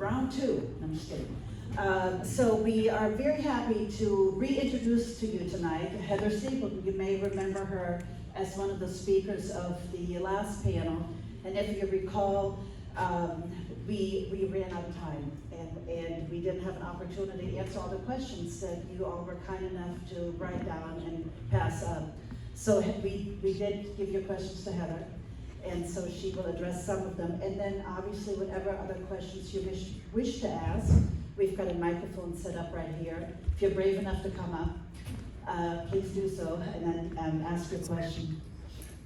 round two. I'm just kidding. So we are very happy to reintroduce to you tonight Heather Stapleton. You may remember her as one of the speakers of the last panel. And if you recall, we ran out of time and we didn't have an opportunity to answer all the questions that you all were kind enough to write down and pass up. So we did give your questions to Heather, and so she will address some of them. And then obviously whatever other questions you wish to ask, we've got a microphone set up right here. If you're brave enough to come up, please do so and then ask your question.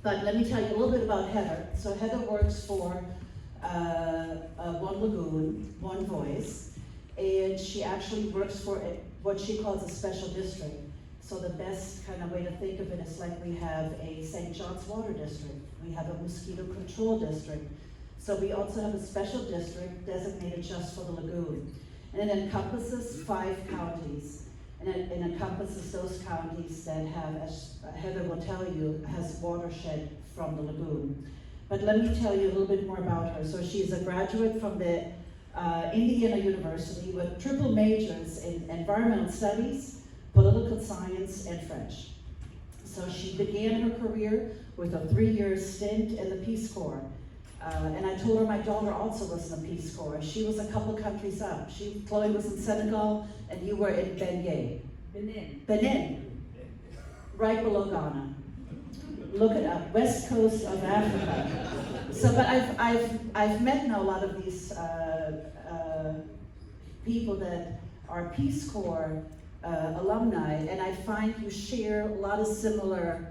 But let me tell you a little bit about Heather. So Heather works for One Lagoon, One Voice, and she actually works for what she calls a special district. So the best kind of way to think of it is like we have a St. John's Water District, we have a mosquito control district. So we also have a special district designated just for the lagoon. And it encompasses 5 counties. And it encompasses those counties that have, as Heather will tell you, has watershed from the lagoon. But let me tell you a little bit more about her. So she's a graduate from the Indiana University with triple majors in environmental studies, political science, and French. So she began her career with a 3-year stint in the Peace Corps. And I told her my daughter also was in the Peace Corps. She was a couple countries up. Chloe was in Senegal, and you were in Benin. Right below Ghana. Look it up, west coast of Africa. So, but I've met now a lot of these people that are Peace Corps alumni, and I find you share a lot of similar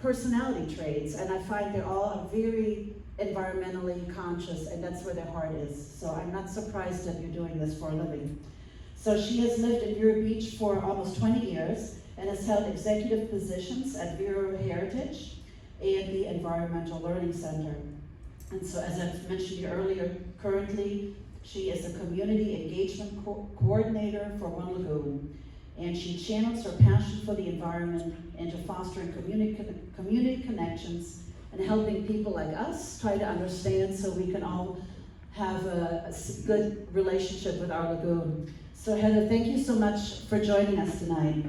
personality traits, and I find they're all very environmentally conscious, and that's where their heart is. So I'm not surprised that you're doing this for a living. So she has lived in Vero Beach for almost 20 years and has held executive positions at Vero Heritage and the Environmental Learning Center. And so as I mentioned earlier, currently she is a community engagement coordinator for One Lagoon. And she channels her passion for the environment into fostering community connections and helping people like us try to understand so we can all have a good relationship with our lagoon. So Heather, thank you so much for joining us tonight.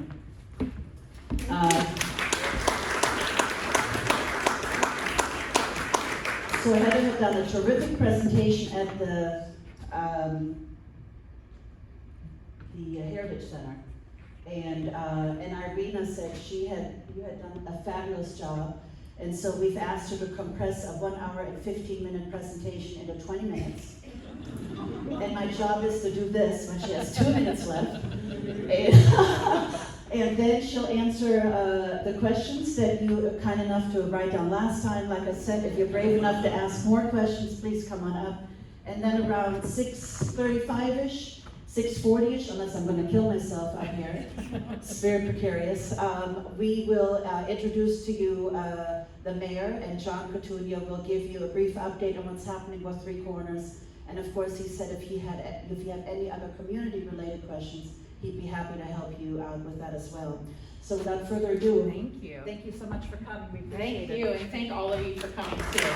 So Heather has done a terrific presentation at the Heritage Center. And Irina said you had done a fabulous job, and so we've asked her to compress a 1 hour and 15-minute presentation into 20 minutes. And my job is to do this when she has 2 minutes left. And then she'll answer the questions that you were kind enough to write down last time. Like I said, if you're brave enough to ask more questions, please come on up. And then around 6:35-ish, 6:40-ish, unless I'm going to kill myself up here, it's very precarious, we will introduce to you the mayor, and John Coutinho will give you a brief update on what's happening with Three Corners. And of course, he said if you have any other community-related questions, he'd be happy to help you out with that as well. So without further ado, thank you. Thank you so much for coming. We appreciate it. Thank you, and thank all of you for coming too.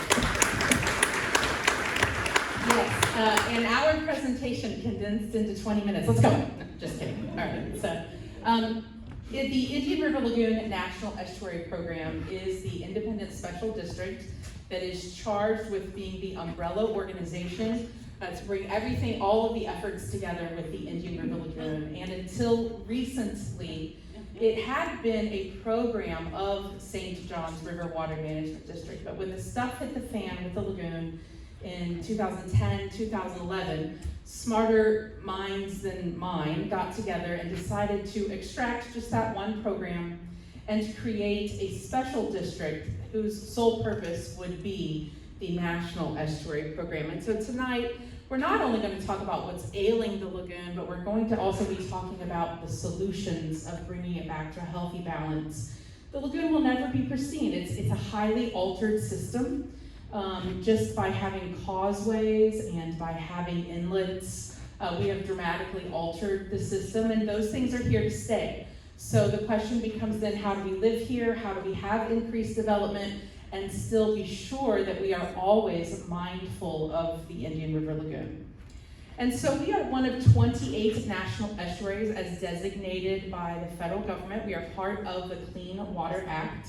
Yes, an hour presentation condensed into 20 minutes. Let's go. No, just kidding. All right. So, the Indian River Lagoon National Estuary Program is the independent special district that is charged with being the umbrella organization to bring everything, all of the efforts together with the Indian River Lagoon. And until recently, it had been a program of St. John's River Water Management District. But when the stuff hit the fan with the lagoon in 2010, 2011, smarter minds than mine got together and decided to extract just that one program and to create a special district whose sole purpose would be the National Estuary Program. And so tonight, we're not only going to talk about what's ailing the lagoon, but we're going to also be talking about the solutions of bringing it back to a healthy balance. The lagoon will never be pristine. It's a highly altered system. Just by having causeways and by having inlets, we have dramatically altered the system, and those things are here to stay. So the question becomes then, how do we live here? How do we have increased development and still be sure that we are always mindful of the Indian River Lagoon? And so we are one of 28 national estuaries as designated by the federal government. We are part of the Clean Water Act.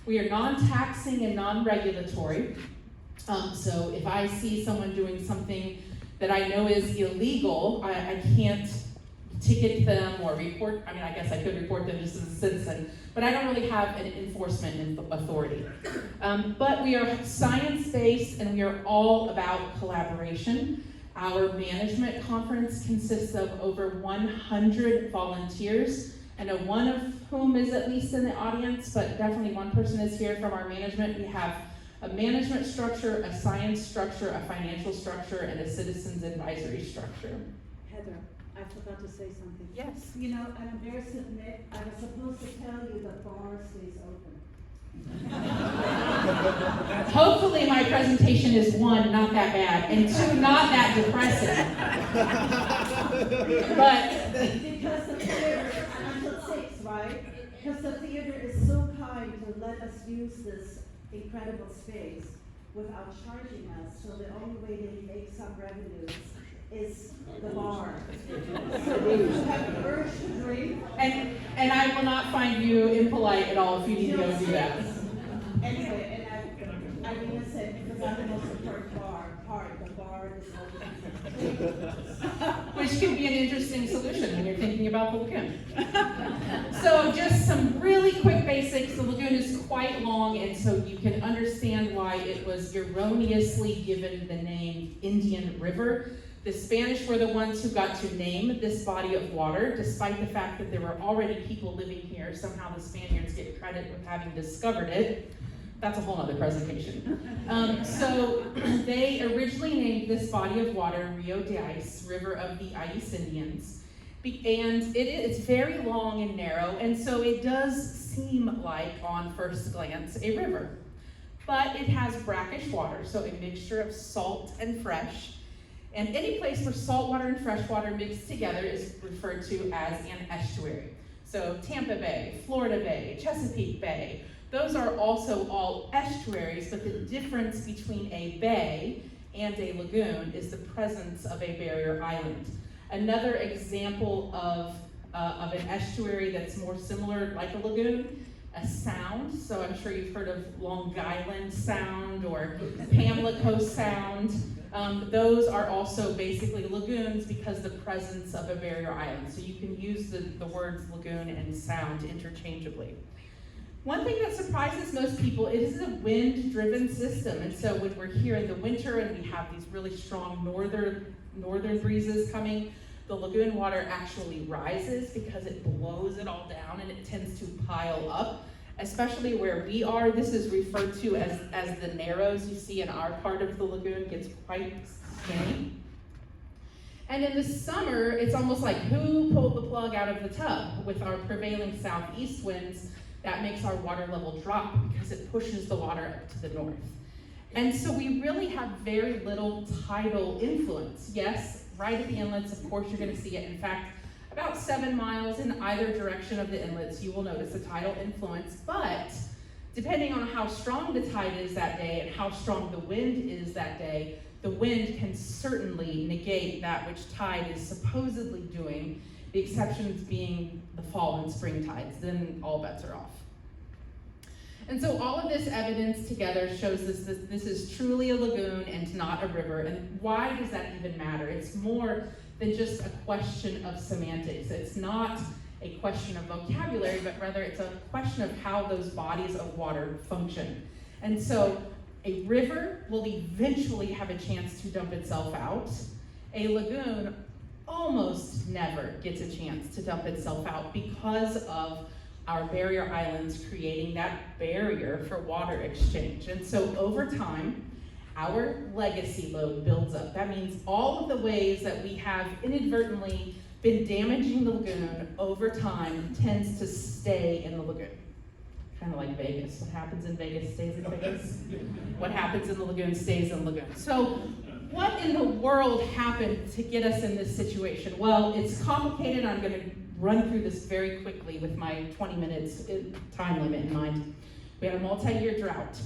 We are non-taxing and non-regulatory. So if I see someone doing something that I know is illegal, I can't ticket them or report. I mean, I guess I could report them just as a citizen, but I don't really have an enforcement authority. But we are science-based and we are all about collaboration. Our management conference consists of over 100 volunteers, and one of whom is at least in the audience, but definitely one person is here from our management. We have a management structure, a science structure, a financial structure, and a citizens advisory structure. Heather, I forgot to say something. Yes. You know, I'm embarrassed to admit, I was supposed to tell you the bar stays open. Hopefully my presentation is one, not that bad, and two, not that depressing. But Because the theater is until 6, right? Because the theater is so kind to let us use this incredible space without charging us, so the only way they make some revenues is the bar. So if you have the urge to drink. and I will not find you impolite at all if you need to go do that. Anyway, and I mean, I said, because I'm the most important part, the bar is open. Which could be an interesting solution when you're thinking about the lagoon. So just some really quick basics. The lagoon is quite long, and so you can understand why it was erroneously given the name Indian River. The Spanish were the ones who got to name this body of water, despite the fact that there were already people living here. Somehow the Spaniards get credit with having discovered it. That's a whole other presentation. So they originally named this body of water Rio de Ice, River of the Ice Indians. And it's very long and narrow, and so it does seem like, on first glance, a river. But it has brackish water, so a mixture of salt and fresh. And any place where salt water and fresh water mixed together is referred to as an estuary. So Tampa Bay, Florida Bay, Chesapeake Bay, those are also all estuaries, but the difference between a bay and a lagoon is the presence of a barrier island. Another example of an estuary that's more similar, like a lagoon, a sound. So I'm sure you've heard of Long Island Sound or Pamlico Sound. Those are also basically lagoons because the presence of a barrier island. So you can use the words lagoon and sound interchangeably. One thing that surprises most people, it is a wind-driven system. And so when we're here in the winter and we have these really strong northern breezes coming, the lagoon water actually rises because it blows it all down and it tends to pile up, especially where we are. This is referred to as the narrows. You see in our part of the lagoon gets quite skinny. And in the summer, it's almost like who pulled the plug out of the tub? With our prevailing southeast winds, that makes our water level drop because it pushes the water up to the north. And so we really have very little tidal influence. Yes, right at the inlets, of course, you're going to see it. In fact, about 7 miles in either direction of the inlets, you will notice a tidal influence. But depending on how strong the tide is that day and how strong the wind is that day, the wind can certainly negate that which tide is supposedly doing, the exceptions being the fall and spring tides. Then all bets are off. And so all of this evidence together shows this is truly a lagoon and not a river. And why does that even matter? It's more than just a question of semantics. It's not a question of vocabulary, but rather it's a question of how those bodies of water function. And so a river will eventually have a chance to dump itself out. A lagoon almost never gets a chance to dump itself out because of our barrier islands creating that barrier for water exchange. And so over time, our legacy load builds up. That means all of the ways that we have inadvertently been damaging the lagoon over time tends to stay in the lagoon. Kind of like Vegas. What happens in Vegas stays in Vegas. What happens in the lagoon stays in the lagoon. So what in the world happened to get us in this situation? Well, it's complicated. I'm going to run through this very quickly with my 20 minutes time limit in mind. We had a multi-year drought.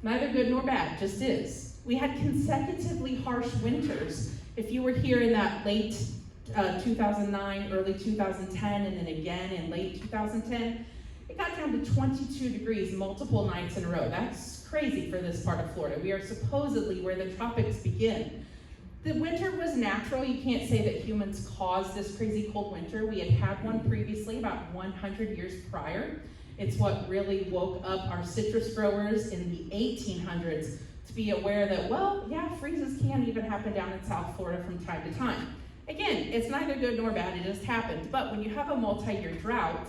Neither good nor bad, just is. We had consecutively harsh winters If you were here in that late 2009, early 2010, and then again in late 2010, it got down to 22 degrees multiple nights in a row. That's crazy for this part of Florida. We are supposedly where the tropics begin. The winter was natural. You can't say that humans caused this crazy cold winter. We had had one previously about 100 years prior. It's what really woke up our citrus growers in the 1800s to be aware that, well, yeah, freezes can even happen down in South Florida from time to time. Again, it's neither good nor bad, it just happens. But when you have a multi-year drought,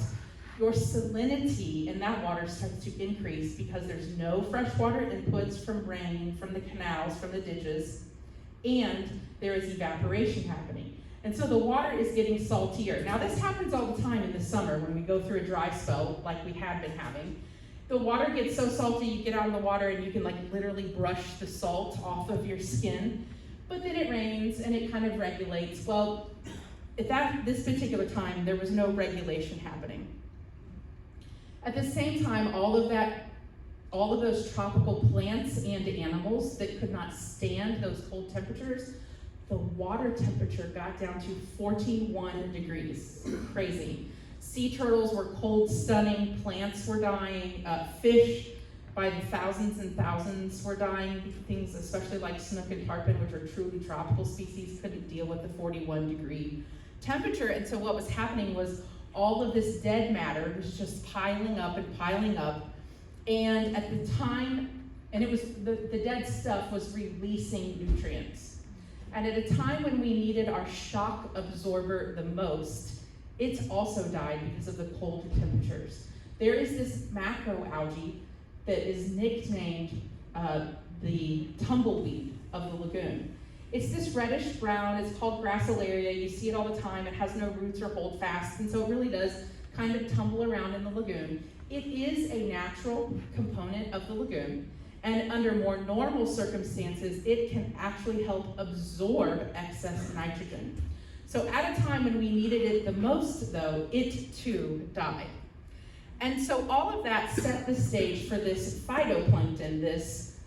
your salinity in that water starts to increase because there's no freshwater inputs from rain, from the canals, from the ditches, and there is evaporation happening. And so the water is getting saltier. Now this happens all the time in the summer when we go through a dry spell like we had been having. The water gets so salty, you get out of the water and you can like literally brush the salt off of your skin. But then it rains and it kind of regulates. Well, at this particular time, there was no regulation happening. At the same time, all of those tropical plants and animals that could not stand those cold temperatures, the water temperature got down to 41 degrees. Crazy. Sea turtles were cold stunning, plants were dying, fish by the thousands and thousands were dying. Things, especially like snook and tarpon, which are truly tropical species, couldn't deal with the 41 degree temperature. And so what was happening was all of this dead matter was just piling up and piling up. And at the time, and it was the dead stuff was releasing nutrients. And at a time when we needed our shock absorber the most, it's also died because of the cold temperatures. There is this macroalgae that is nicknamed the tumbleweed of the lagoon. It's this reddish brown, it's called gracilaria, you see it all the time, it has no roots or hold fast, and so it really does kind of tumble around in the lagoon. It is a natural component of the lagoon, and under more normal circumstances, it can actually help absorb excess nitrogen. So at a time when we needed it the most, though, it too died. And so all of that set the stage for this phytoplankton, this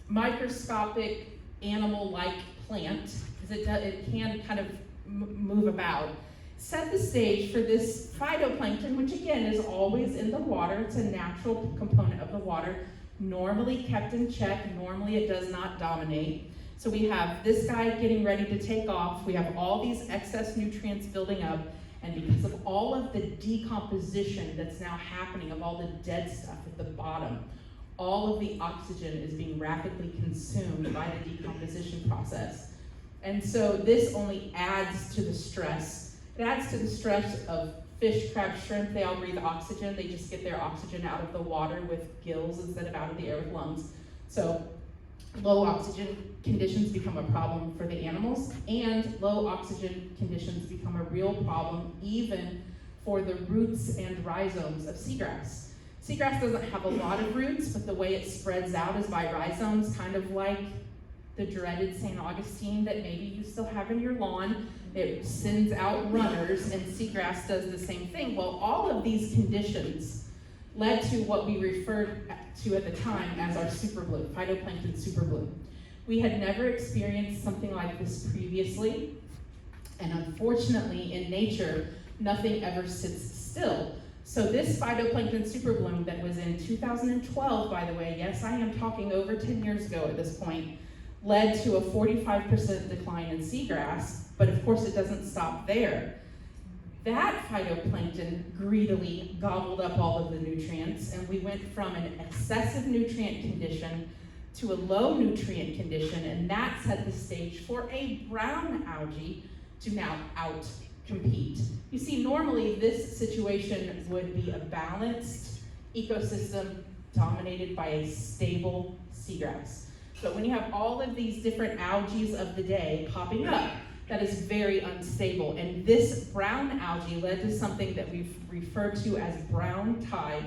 microscopic animal-like plant, because it can kind of move about, set the stage for this phytoplankton, which again is always in the water. It's a natural component of the water, normally kept in check, normally it does not dominate. So we have this guy getting ready to take off, we have all these excess nutrients building up, and because of all of the decomposition that's now happening, of all the dead stuff at the bottom, all of the oxygen is being rapidly consumed by the decomposition process. And so this only adds to the stress. It adds to the stress of fish, crab, shrimp. They all breathe oxygen. They just get their oxygen out of the water with gills instead of out of the air with lungs. So low oxygen conditions become a problem for the animals, and low oxygen conditions become a real problem even for the roots and rhizomes of seagrass. Seagrass doesn't have a lot of roots, but the way it spreads out is by rhizomes, kind of like the dreaded St. Augustine that maybe you still have in your lawn. It sends out runners, and seagrass does the same thing. Well, all of these conditions led to what we referred to at the time as our superbloom, phytoplankton superbloom. We had never experienced something like this previously, and unfortunately in nature, nothing ever sits still. So this phytoplankton superbloom that was in 2012, by the way, yes, I am talking over 10 years ago at this point, led to a 45% decline in seagrass, but of course it doesn't stop there. That phytoplankton greedily gobbled up all of the nutrients, and we went from an excessive nutrient condition to a low nutrient condition, and that set the stage for a brown algae to now out-compete. You see, normally this situation would be a balanced ecosystem dominated by a stable seagrass. But when you have all of these different algae of the day popping up, that is very unstable. And this brown algae led to something that we've referred to as brown tide.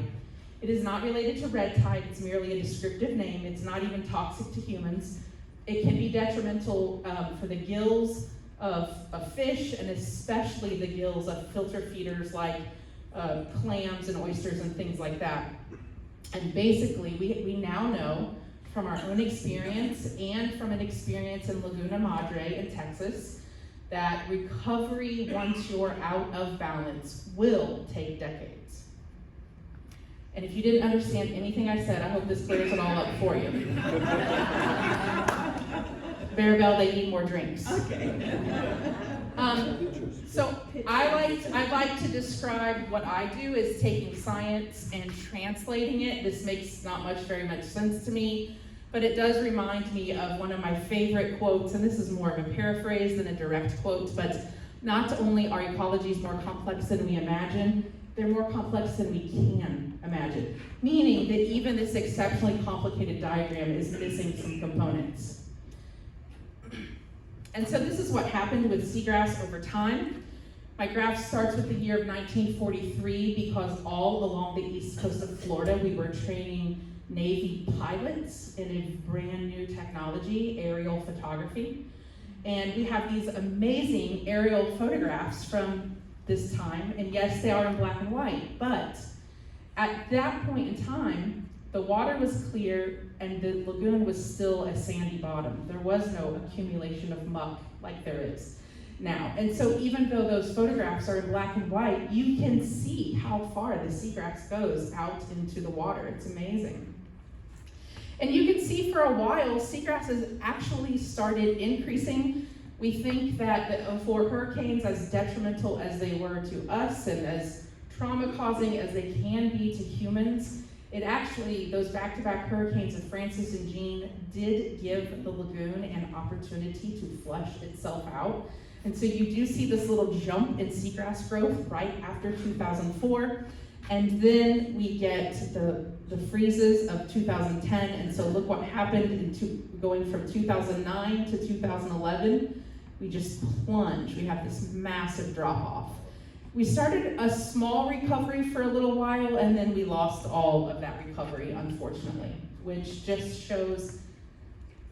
It is not related to red tide, it's merely a descriptive name. It's not even toxic to humans. It can be detrimental for the gills of fish, and especially the gills of filter feeders like clams and oysters and things like that. And basically, we now know from our own experience and from an experience in Laguna Madre in Texas that recovery once you're out of balance will take decades. And if you didn't understand anything I said, I hope this clears it all up for you. Maribel, they need more drinks. Okay. So I like to describe what I do as taking science and translating it. This makes not very much sense to me, but it does remind me of one of my favorite quotes, and this is more of a paraphrase than a direct quote, but not only are ecologies more complex than we imagine, they're more complex than we can imagine. Meaning that even this exceptionally complicated diagram is missing some components. And so this is what happened with seagrass over time. My graph starts with the year of 1943 because all along the east coast of Florida, we were training Navy pilots in a brand new technology, aerial photography. And we have these amazing aerial photographs from this time, and yes, they are in black and white, but at that point in time, the water was clear and the lagoon was still a sandy bottom. There was no accumulation of muck like there is now. And so even though those photographs are in black and white, you can see how far the seagrass goes out into the water. It's amazing. And you can see for a while, seagrass has actually started increasing. We think that for hurricanes, as detrimental as they were to us and as trauma-causing as they can be to humans, it actually, those back-to-back hurricanes of Francis and Jean did give the lagoon an opportunity to flush itself out. And so you do see this little jump in seagrass growth right after 2004. And then we get the freezes of 2010. And so look what happened going from 2009 to 2011. We just plunge. We have this massive drop-off. We started a small recovery for a little while, and then we lost all of that recovery, unfortunately, which just shows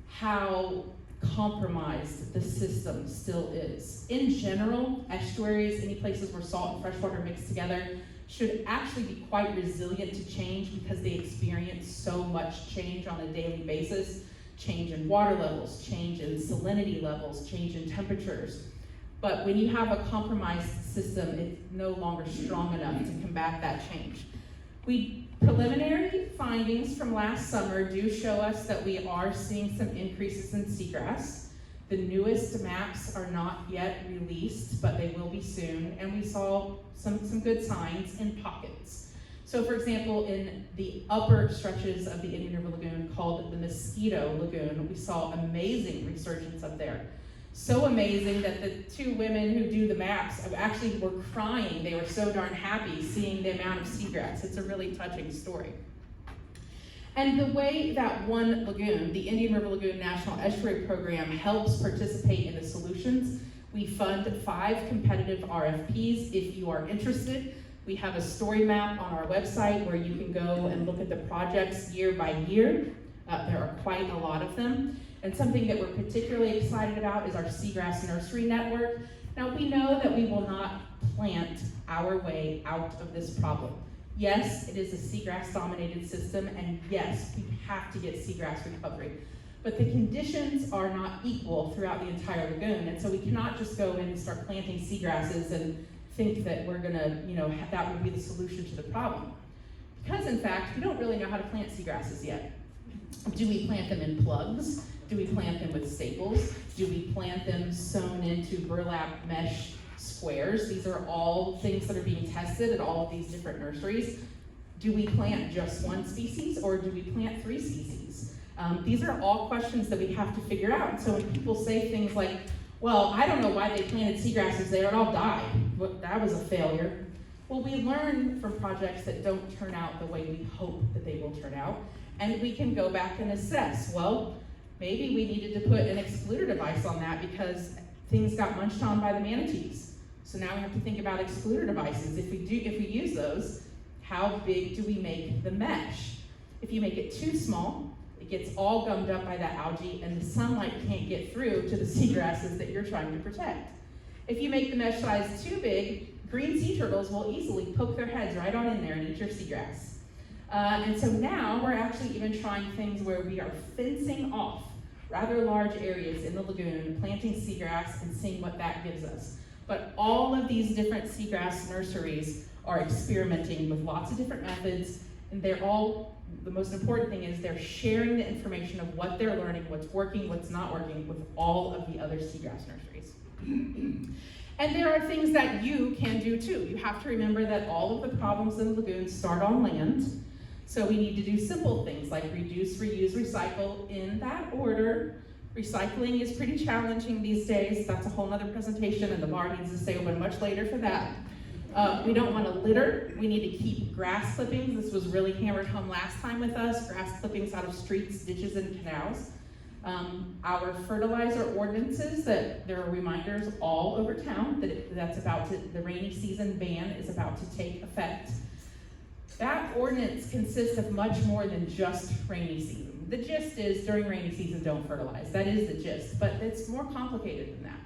how compromised the system still is. In general, estuaries, any places where salt and freshwater mix together, should actually be quite resilient to change because they experience so much change on a daily basis. Change in water levels, change in salinity levels, change in temperatures. But when you have a compromised system, it's no longer strong enough to combat that change. Preliminary findings from last summer do show us that we are seeing some increases in seagrass. The newest maps are not yet released, but they will be soon, and we saw some good signs in pockets. So for example, in the upper stretches of the Indian River Lagoon called the Mosquito Lagoon, we saw amazing resurgence up there. So amazing that the two women who do the maps actually were crying. They were so darn happy seeing the amount of seagrass. It's a really touching story. And the way that one lagoon, the Indian River Lagoon National Estuary Program, helps participate in the solutions, we fund 5 competitive RFPs. If you are interested, we have a story map on our website where you can go and look at the projects year by year. There are quite a lot of them. And something that we're particularly excited about is our seagrass nursery network. Now we know that we will not plant our way out of this problem. Yes, it is a seagrass dominated system, and yes, we have to get seagrass recovery. But the conditions are not equal throughout the entire lagoon, and so we cannot just go in and start planting seagrasses and think that we're gonna, that would be the solution to the problem. Because in fact, we don't really know how to plant seagrasses yet. Do we plant them in plugs? Do we plant them with staples? Do we plant them sewn into burlap mesh squares? These are all things that are being tested at all of these different nurseries. Do we plant just one species, or do we plant 3 species? These are all questions that we have to figure out. And so when people say things like, well, I don't know why they planted seagrasses there, it all died. That was a failure. Well, we learn from projects that don't turn out the way we hope that they will turn out, and we can go back and assess, well, maybe we needed to put an excluder device on that because things got munched on by the manatees. So now we have to think about excluder devices. If we use those, how big do we make the mesh? If you make it too small, it gets all gummed up by that algae and the sunlight can't get through to the seagrasses that you're trying to protect. If you make the mesh size too big, green sea turtles will easily poke their heads right on in there and eat your seagrass. And so now we're actually even trying things where we are fencing off rather large areas in the lagoon, planting seagrass and seeing what that gives us. But all of these different seagrass nurseries are experimenting with lots of different methods, and they're all, the most important thing is they're sharing the information of what they're learning, what's working, what's not working with all of the other seagrass nurseries. And there are things that you can do too. You have to remember that all of the problems in the lagoon start on land. So we need to do simple things like reduce, reuse, recycle in that order. Recycling is pretty challenging these days. That's a whole other presentation, and the bar needs to stay open much later for that. We don't want to litter. We need to keep grass clippings. This was really hammered home last time with us. Grass clippings out of streets, ditches, and canals. Our fertilizer ordinances, that there are reminders all over town that the rainy season ban is about to take effect. That ordinance consists of much more than just rainy season. The gist is during rainy season, don't fertilize. That is the gist, but it's more complicated than that.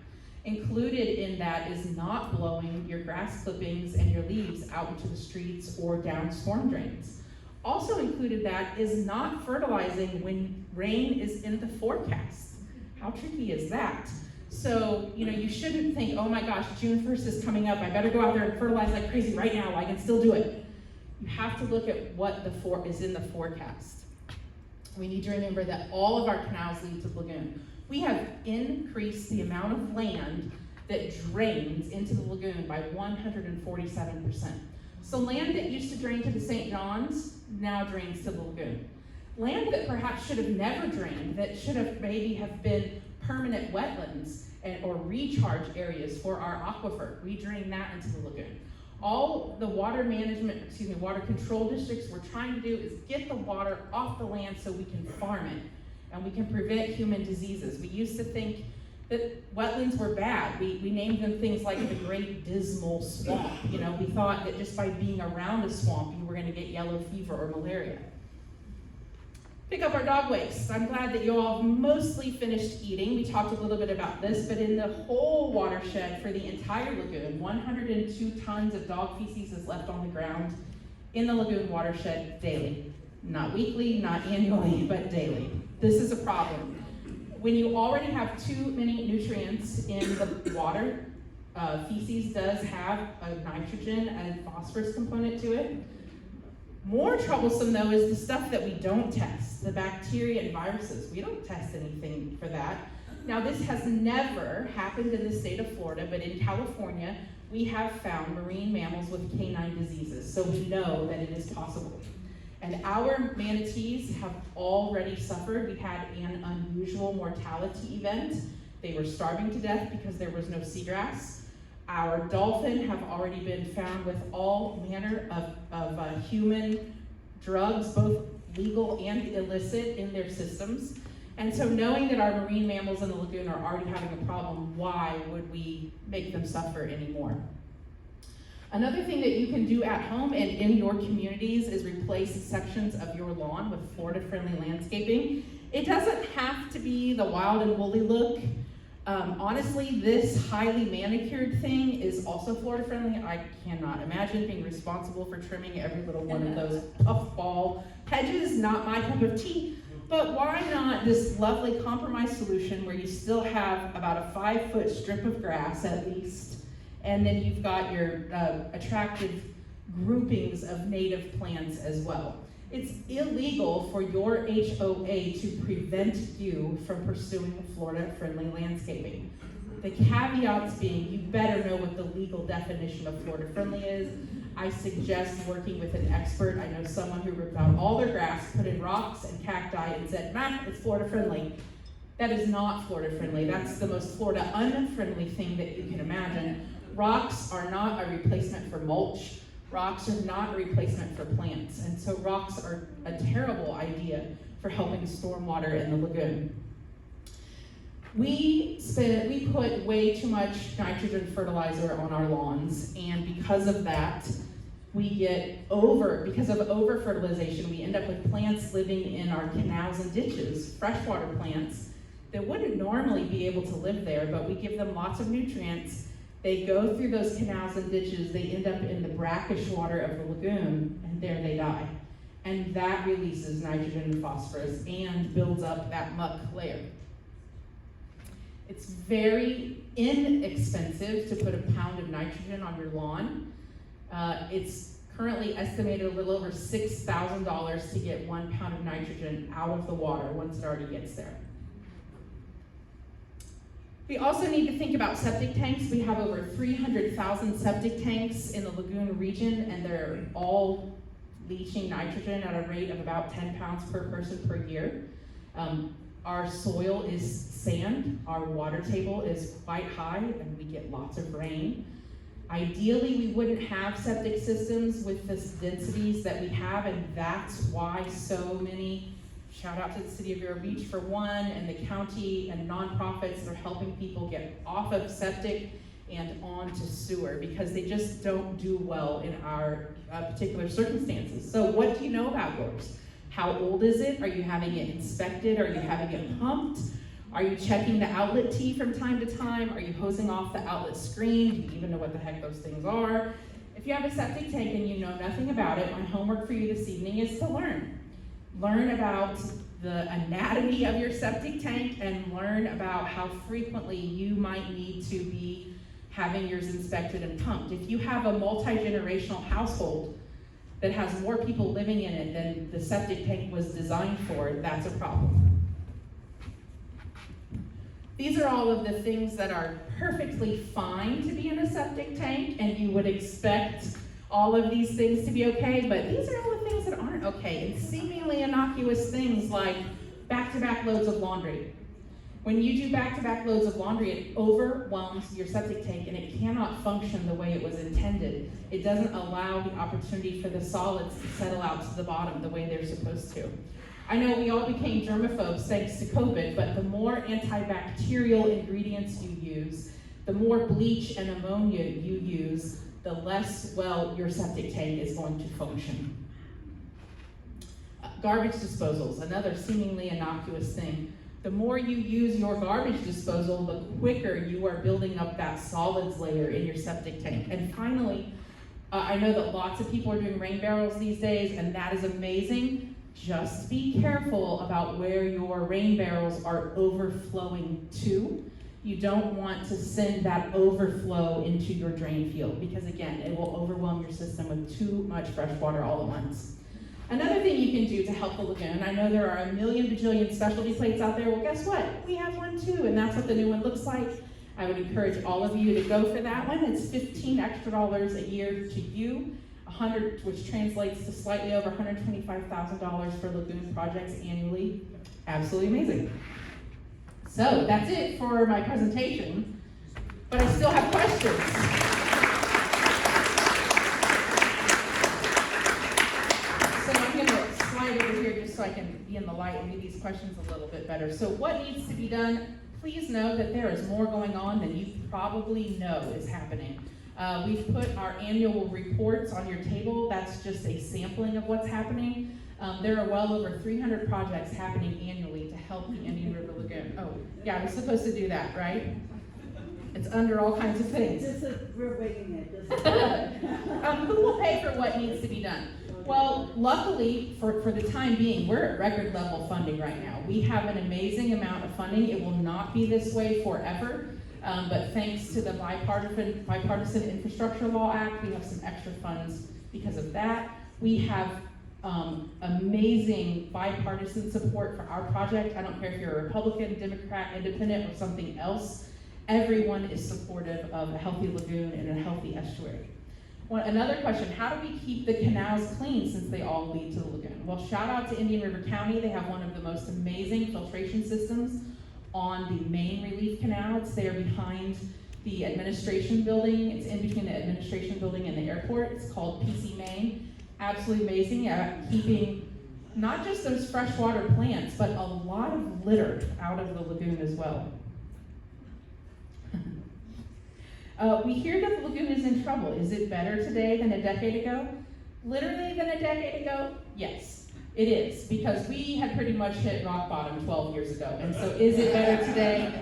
Included in that is not blowing your grass clippings and your leaves out into the streets or down storm drains. Also included that is not fertilizing when rain is in the forecast. How tricky is that? So, you shouldn't think, oh my gosh, June 1st is coming up, I better go out there and fertilize like crazy right now, I can still do it. You have to look at what is in the forecast. We need to remember that all of our canals lead to the lagoon. We have increased the amount of land that drains into the lagoon by 147%. So land that used to drain to the St. John's now drains to the lagoon. Land that perhaps should have never drained, that should have maybe have been permanent wetlands or recharge areas for our aquifer, we drain that into the lagoon. All the water control districts we're trying to do is get the water off the land so we can farm it and we can prevent human diseases. We used to think that wetlands were bad. We named them things like the Great Dismal Swamp. We thought that just by being around a swamp, you were going to get yellow fever or malaria. Pick up our dog waste. I'm glad that you all mostly finished eating. We talked a little bit about this, but in the whole watershed for the entire lagoon, 102 tons of dog feces is left on the ground in the lagoon watershed daily. Not weekly, not annually, but daily. This is a problem. When you already have too many nutrients in the water, feces does have a nitrogen and phosphorus component to it. More troublesome though is the stuff that we don't test, the bacteria and viruses. We don't test anything for that. Now this has never happened in the state of Florida, but in California, we have found marine mammals with canine diseases, so we know that it is possible. And our manatees have already suffered. We had an unusual mortality event. They were starving to death because there was no seagrass. Our dolphin have already been found with all manner of human drugs, both legal and illicit, in their systems. And so knowing that our marine mammals in the lagoon are already having a problem, why would we make them suffer anymore? Another thing that you can do at home and in your communities is replace sections of your lawn with Florida-friendly landscaping. It doesn't have to be the wild and woolly look. Honestly, this highly manicured thing is also Florida-friendly. I cannot imagine being responsible for trimming every little one of those puffball hedges. Not my cup of tea. But why not this lovely compromise solution where you still have about a 5-foot strip of grass at least, and then you've got your attractive groupings of native plants as well. It's illegal for your HOA to prevent you from pursuing Florida-friendly landscaping. The caveats being, you better know what the legal definition of Florida-friendly is. I suggest working with an expert. I know someone who ripped out all their grass, put in rocks and cacti, and said, it's Florida-friendly. That is not Florida-friendly. That's the most Florida-unfriendly thing that you can imagine. Rocks are not a replacement for mulch. Rocks are not a replacement for plants. And so rocks are a terrible idea for helping stormwater in the lagoon. We put way too much nitrogen fertilizer on our lawns, and because of that, because of over-fertilization, we end up with plants living in our canals and ditches, freshwater plants, that wouldn't normally be able to live there, but we give them lots of nutrients. They go through those canals and ditches, they end up in the brackish water of the lagoon, and there they die. and that releases nitrogen and phosphorus and builds up that muck layer. It's very inexpensive to put a pound of nitrogen on your lawn. It's currently estimated a little over $6,000 to get 1 pound of nitrogen out of the water once it already gets there. We also need to think about septic tanks. We have over 300,000 septic tanks in the Lagoon region, and they're all leaching nitrogen at a rate of about 10 pounds per person per year. Our soil is sand, our water table is quite high, and we get lots of rain. Ideally, we wouldn't have septic systems with the densities that we have, and that's why so many, shout out to the City of Vero Beach for one, and the county and nonprofits that are helping people get off of septic and onto sewer, because they just don't do well in our particular circumstances. So what do you know about yours? How old is it? Are you having it inspected? Are you having it pumped? Are you checking the outlet tee from time to time? Are you hosing off the outlet screen? Do you even know what the heck those things are? If you have a septic tank and you know nothing about it, my homework for you this evening is to learn. Learn about the anatomy of your septic tank and learn about how frequently you might need to be having yours inspected and pumped. If you have a multi-generational household that has more people living in it than the septic tank was designed for, that's a problem. These are all of the things that are perfectly fine to be in a septic tank, and you would expect all of these things to be okay, but these are all the things that aren't okay, and seemingly innocuous things like back-to-back loads of laundry. When you do back-to-back loads of laundry, it overwhelms your septic tank and it cannot function the way it was intended. It doesn't allow the opportunity for the solids to settle out to the bottom the way they're supposed to. I know we all became germaphobes thanks to COVID, but the more antibacterial ingredients you use, the more bleach and ammonia you use, the less well your septic tank is going to function. Garbage disposals, another seemingly innocuous thing. The more you use your garbage disposal, the quicker you are building up that solids layer in your septic tank. And finally, I know that lots of people are doing rain barrels these days, and that is amazing. Just be careful about where your rain barrels are overflowing to. You don't want to send that overflow into your drain field, because again, it will overwhelm your system with too much fresh water all at once. Another thing you can do to help the lagoon, I know there are a million bajillion specialty plates out there. Well, guess what? We have one too, and that's what the new one looks like. I would encourage all of you to go for that one. It's $15 extra a year to you, which translates to slightly over $125,000 for lagoon projects annually. Absolutely amazing. So that's it for my presentation, but I still have questions. So I can be in the light and do these questions a little bit better. So what needs to be done? Please know that there is more going on than you probably know is happening. We've put our annual reports on your table. That's just a sampling of what's happening. There are well over 300 projects happening annually to help the Indian River Lagoon. Oh, yeah, I was supposed to do that, right? It's under all kinds of things. We're waiting it. Who will pay for what needs to be done? Well, luckily, for the time being, we're at record level funding right now. We have an amazing amount of funding. It will not be this way forever, but thanks to the Bipartisan Infrastructure Law Act, we have some extra funds because of that. We have amazing bipartisan support for our project. I don't care if you're a Republican, Democrat, Independent, or something else. Everyone is supportive of a healthy lagoon and a healthy estuary. Another question, how do we keep the canals clean since they all lead to the lagoon? Well, shout out to Indian River County. They have one of the most amazing filtration systems on the main relief canal. It's there behind the administration building. It's in between the administration building and the airport. It's called PC Main. Absolutely amazing at keeping not just those freshwater plants, but a lot of litter out of the lagoon as well. We hear that the lagoon is in trouble. Is it better today than a decade ago? Literally than a decade ago? Yes, it is, because we had pretty much hit rock bottom 12 years ago. And so is it better today?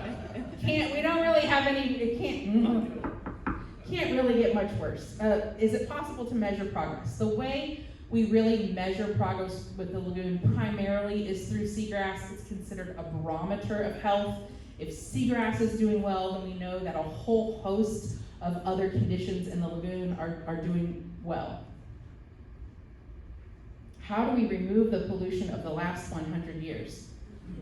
We don't really have any, can't really get much worse. Is it possible to measure progress? The way We really measure progress with the lagoon primarily is through seagrass. It's considered a barometer of health. If seagrass is doing well, then we know that a whole host of other conditions in the lagoon are doing well. How do we remove the pollution of the last 100 years?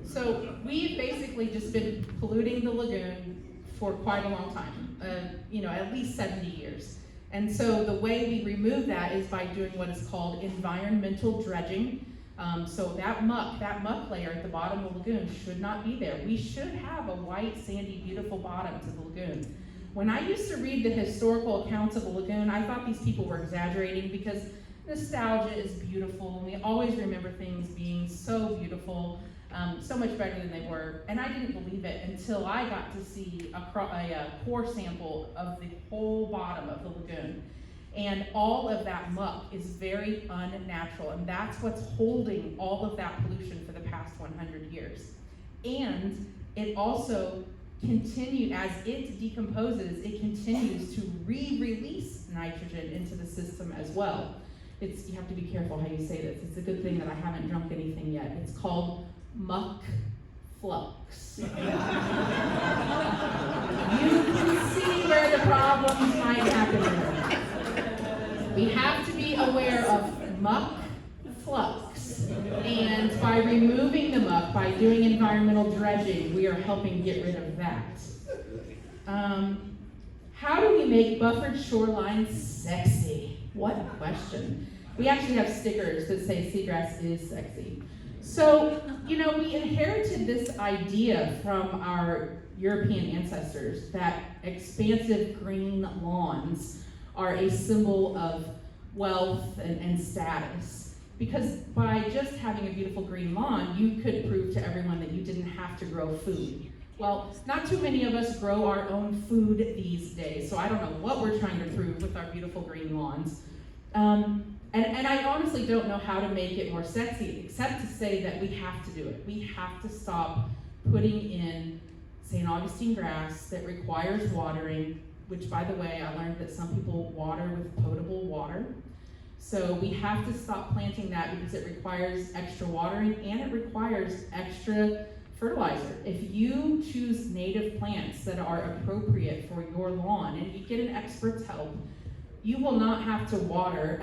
So we've basically just been polluting the lagoon for quite a long time, at least 70 years. And so the way we remove that is by doing what is called environmental dredging. So that muck layer at the bottom of the lagoon should not be there. We should have a white, sandy, beautiful bottom to the lagoon. When I used to read the historical accounts of the lagoon, I thought these people were exaggerating because nostalgia is beautiful, and we always remember things being so beautiful, so much better than they were. And I didn't believe it until I got to see a core sample of the whole bottom of the lagoon. And all of that muck is very unnatural, and that's what's holding all of that pollution for the past 100 years. And it also continues, as it decomposes, it continues to re-release nitrogen into the system as well. You have to be careful how you say this. It's a good thing that I haven't drunk anything yet. It's called muck flux. You can see where the problems might happen there. We have to be aware of muck flux. And by removing the muck, by doing environmental dredging, we are helping get rid of that. How do we make buffered shorelines sexy? What a question. We actually have stickers that say seagrass is sexy. So, we inherited this idea from our European ancestors that expansive green lawns are a symbol of wealth and status. Because by just having a beautiful green lawn, you could prove to everyone that you didn't have to grow food. Well, not too many of us grow our own food these days, so I don't know what we're trying to prove with our beautiful green lawns. And I honestly don't know how to make it more sexy, except to say that we have to do it. We have to stop putting in St. Augustine grass that requires watering, which, by the way, I learned that some people water with potable water. So we have to stop planting that because it requires extra watering and it requires extra fertilizer. If you choose native plants that are appropriate for your lawn and you get an expert's help, you will not have to water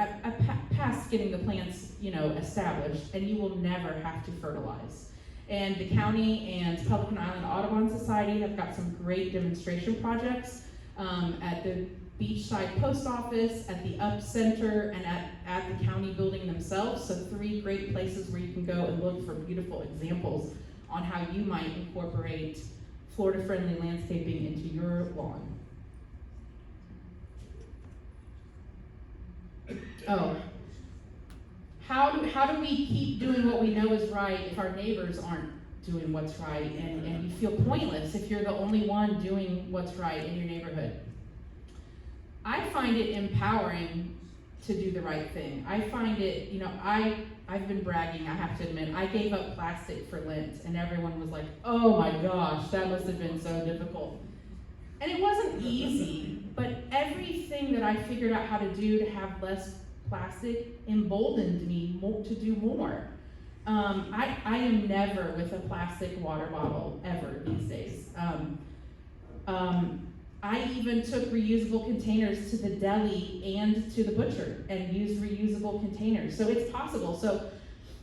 past getting the plants, established, and you will never have to fertilize. And the county and Pelican Island Audubon Society have got some great demonstration projects at the Beachside Post Office, at the Up Center, and at the county building themselves. So 3 great places where you can go and look for beautiful examples on how you might incorporate Florida-friendly landscaping into your lawn. Oh, how do we keep doing what we know is right if our neighbors aren't doing what's right, and you feel pointless if you're the only one doing what's right in your neighborhood? I find it empowering to do the right thing. I find it, I've been bragging, I have to admit. I gave up plastic for Lent, and everyone was like, oh my gosh, that must have been so difficult. And it wasn't easy, but everything that I figured out how to do to have less plastic emboldened me to do more. I am never with a plastic water bottle ever these days. I even took reusable containers to the deli and to the butcher and used reusable containers. So it's possible. So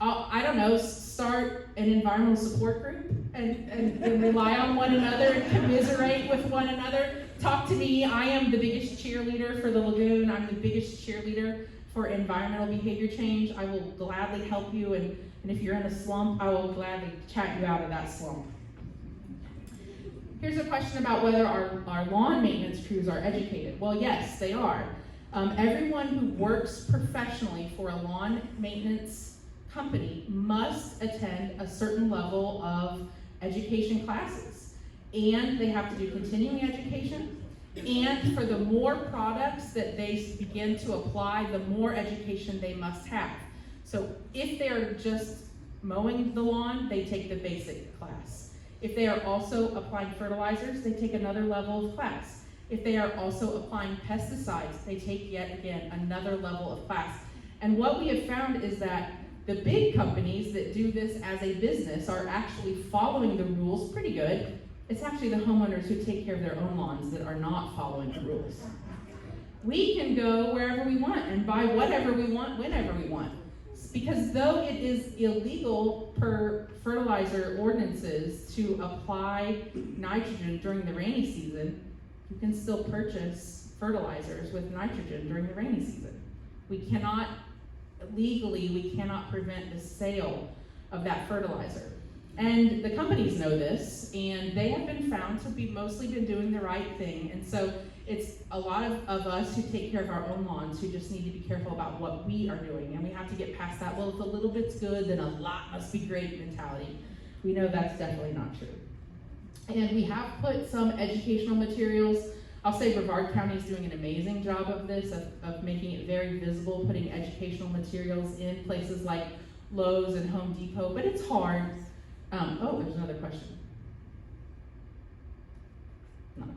I don't know, start an environmental support group and rely on one another and commiserate with one another. Talk to me. I am the biggest cheerleader for the lagoon. I'm the biggest cheerleader for environmental behavior change. I will gladly help you, and if you're in a slump, I will gladly chat you out of that slump. Here's a question about whether our lawn maintenance crews are educated. Well, yes, they are. Everyone who works professionally for a lawn maintenance company must attend a certain level of education classes. And they have to do continuing education. And for the more products that they begin to apply, the more education they must have. So if they're just mowing the lawn, they take the basic class. If they are also applying fertilizers, they take another level of class. If they are also applying pesticides, they take yet again another level of class. And what we have found is that the big companies that do this as a business are actually following the rules pretty good. It's actually the homeowners who take care of their own lawns that are not following the rules. We can go wherever we want and buy whatever we want, whenever we want. Because though it is illegal per fertilizer ordinances to apply nitrogen during the rainy season, you can still purchase fertilizers with nitrogen during the rainy season. We cannot, legally, we cannot prevent the sale of that fertilizer. And the companies know this, and they have been found to be mostly been doing the right thing. And so it's a lot of us who take care of our own lawns who just need to be careful about what we are doing. And we have to get past that, well, if a little bit's good, then a lot must be great mentality. We know that's definitely not true. And we have put some educational materials. I'll say Brevard County is doing an amazing job of this, of making it very visible, putting educational materials in places like Lowe's and Home Depot, but it's hard. Oh, there's another question. Not a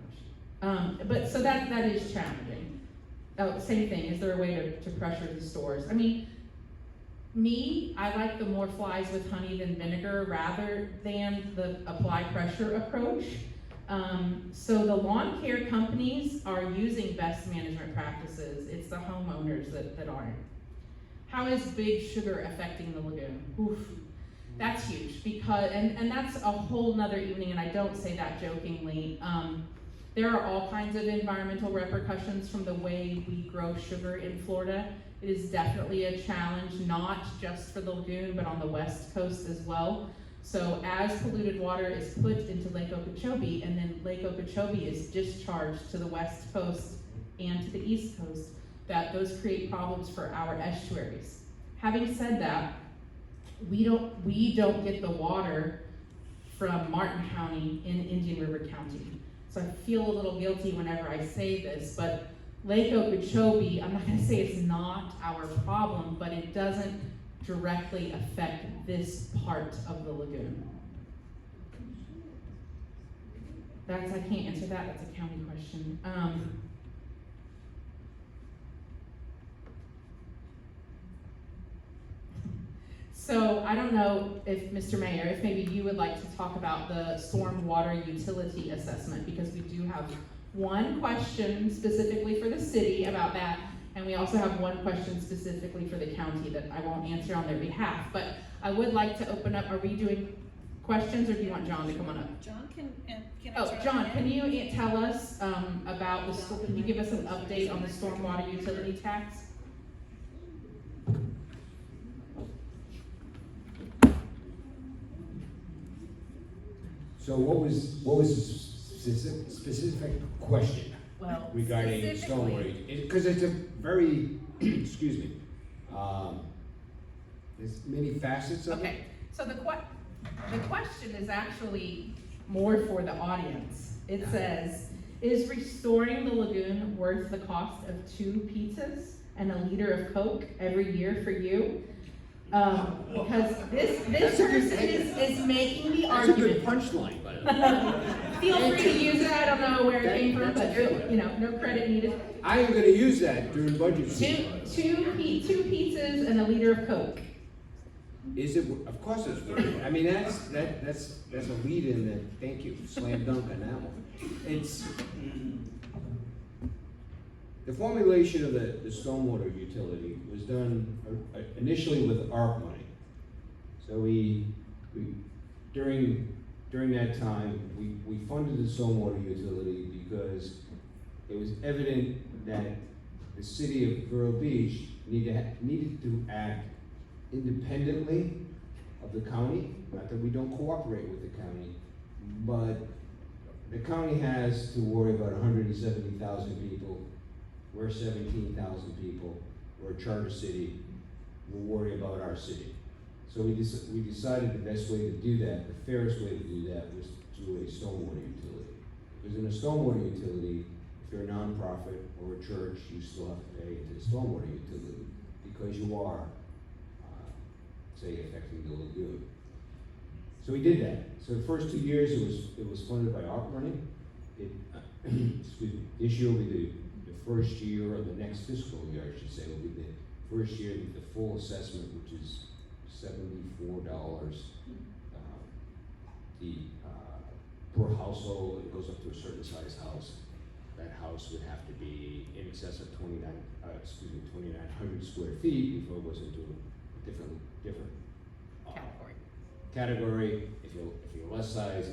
question. But so that is challenging. Oh, same thing, is there a way to pressure the stores? I mean, I like the more flies with honey than vinegar rather than the apply pressure approach. So the lawn care companies are using best management practices. It's the homeowners that aren't. How is big sugar affecting the lagoon? Oof. That's huge because, and that's a whole nother evening, and I don't say that jokingly. There are all kinds of environmental repercussions from the way we grow sugar in Florida. It is definitely a challenge, not just for the lagoon, but on the West Coast as well. So as polluted water is put into Lake Okeechobee, and then Lake Okeechobee is discharged to the West Coast and to the East Coast, that those create problems for our estuaries. Having said that, we don't get the water from Martin County in Indian River County. So I feel a little guilty whenever I say this, but Lake Okeechobee, I'm not gonna say it's not our problem, but it doesn't directly affect this part of the lagoon. I can't answer that, that's a county question. So I don't know if, Mr. Mayor, if maybe you would like to talk about the stormwater utility assessment, because we do have one question specifically for the city about that, and we also have one question specifically for the county that I won't answer on their behalf. But I would like to open up, are we doing questions, or do you want John to come on up? John can Oh, John, can you tell us about, can you give us an update on the stormwater utility tax? So what was the specific question Well, regarding specifically- stormwater? Because it's a very, excuse me, there's many facets of it. Okay, so the question is actually more for the audience. It says, is restoring the lagoon worth the cost of 2 pizzas and a liter of Coke every year for you? Because this person is making the That's a good argument. punchline, by the way. Feel free to use it, I don't know where it came from, That's but a good one. you know, no credit needed. I am gonna use that during budget season. Two pizzas and a liter of Coke. Is it, of course it's worth it. I mean, that's a lead in that, thank you, slam dunk on that one. It's, the formulation of the stormwater utility was done initially with ARP money. So we during that time, we funded the stormwater utility because it was evident that the city of Vero Beach needed to act independently of the county. Not that we don't cooperate with the county, but the county has to worry about 170,000 people. We're 17,000 people. We're a charter city. We'll worry about our city. So we decided the best way to do that, the fairest way to do that, was through a stormwater utility. Because in a stormwater utility, if you're a nonprofit or a church, you still have to pay into the stormwater utility because you are, say, affecting the lagoon. So we did that. So the first 2 years, it was funded by ARP money. Excuse me. This year will be the first year, or the next fiscal year, I should say, will be first year, the full assessment, which is $74, per household, it goes up to a certain size house. That house would have to be in excess of 2,900 square feet before it goes into a different category. If you're less size,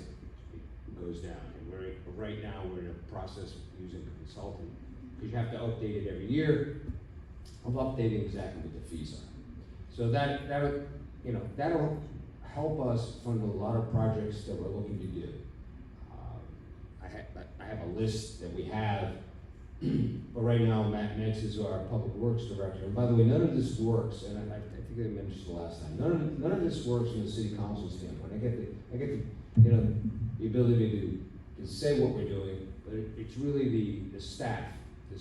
it goes down. And right now we're in a process of using a consultant, because you have to update it every year, of updating exactly what the fees are. So that'll help us fund a lot of projects that we're looking to do. I have a list that we have, but right now Matt Metz is our Public Works Director. And by the way, none of this works, and I think I mentioned this the last time, none of this works from the City Council standpoint. I get the ability to say what we're doing, but it's really the staff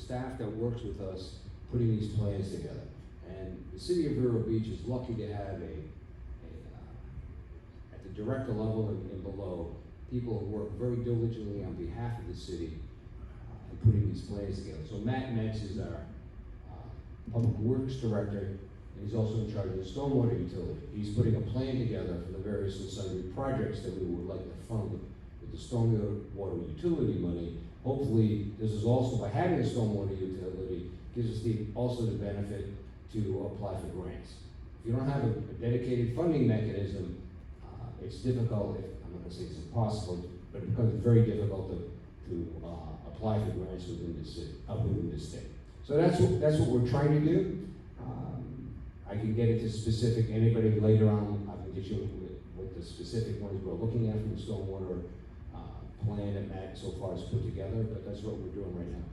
that works with us putting these plans together. And the City of Vero Beach is lucky to have at the director level and below, people who work very diligently on behalf of the city in putting these plans together. So Matt Metz is our Public Works Director, and he's also in charge of the stormwater utility. He's putting a plan together for the various and sundry projects that we would like to fund with the stormwater utility money. Hopefully, this is also, by having a stormwater utility, gives us also the benefit to apply for grants. If you don't have a dedicated funding mechanism, it's difficult, I'm not going to say it's impossible, but it becomes very difficult to apply for grants within the city, within the state. So that's what we're trying to do. I can get into specific, anybody later on, I can get you with the specific ones we're looking at from the stormwater plan that Matt so far has put together, but that's what we're doing right now.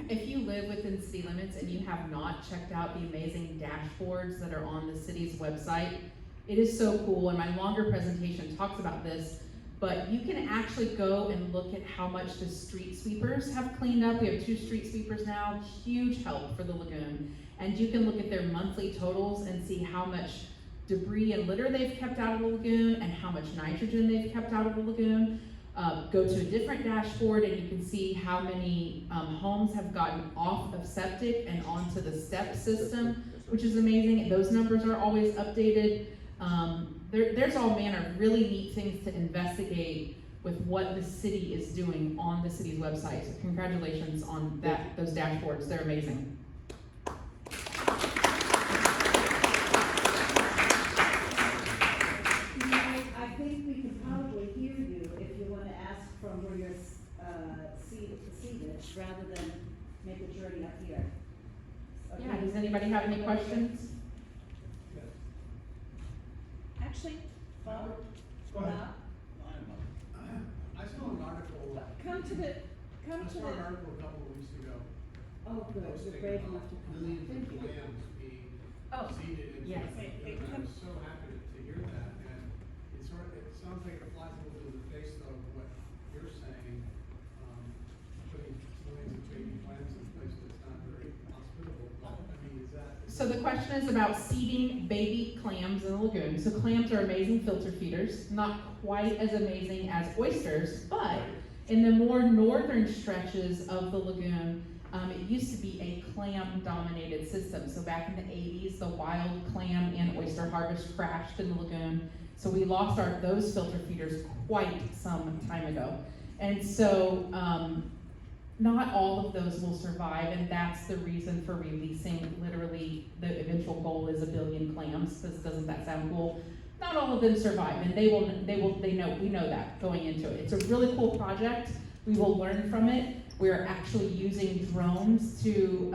If you live within city limits and you have not checked out the amazing dashboards that are on the city's website, it is so cool, and my longer presentation talks about this, but you can actually go and look at how much the street sweepers have cleaned up. We have 2 street sweepers now, huge help for the lagoon. And you can look at their monthly totals and see how much debris and litter they've kept out of the lagoon and how much nitrogen they've kept out of the lagoon. Go to a different dashboard and you can see how many homes have gotten off of septic and onto the step system, which is amazing. Those numbers are always updated. There's all manner of really neat things to investigate with what the city is doing on the city's website. So congratulations on those dashboards, they're amazing. I think we can probably hear you if you want to ask from where you're seated, rather than make a journey up here. Okay. Yeah, does anybody have any questions? Actually, Bob? Go ahead. Bob? I saw an article. Come to I the, saw an article a couple of weeks ago. Oh, good, you're brave enough to come. Millions Thank of you. lambs being Oh, seeded into yes. it. And I was so happy to hear that, and it sounds like it flies a little bit in the face of what you're saying, putting millions of baby plants in a place that's not very hospitable, but I mean, is that? So the question is about seeding baby clams in the lagoon. So clams are amazing filter feeders, not quite as amazing as oysters, but in the more northern stretches of the lagoon, it used to be a clam-dominated system. So back in the 80s, the wild clam and oyster harvest crashed in the lagoon. So we lost those filter feeders quite some time ago. And so not all of those will survive, and that's the reason for releasing. Literally, the eventual goal is 1 billion clams. Doesn't that sound cool? Not all of them survive, and we know that going into it. It's a really cool project. We will learn from it. We're actually using drones to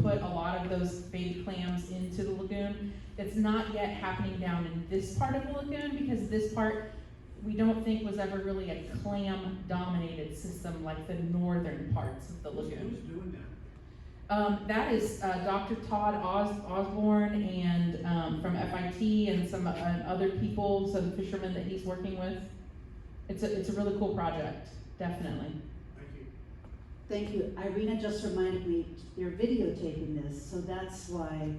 put a lot of those baby clams into the lagoon. It's not yet happening down in this part of the lagoon, because this part we don't think was ever really a clam-dominated system like the northern parts of the lagoon. Who's doing that? That is Dr. Todd Osborne and from FIT and some other people, some fishermen that he's working with. It's a really cool project, definitely. Thank you. Thank you. Irina just reminded me, you're videotaping this, so that's why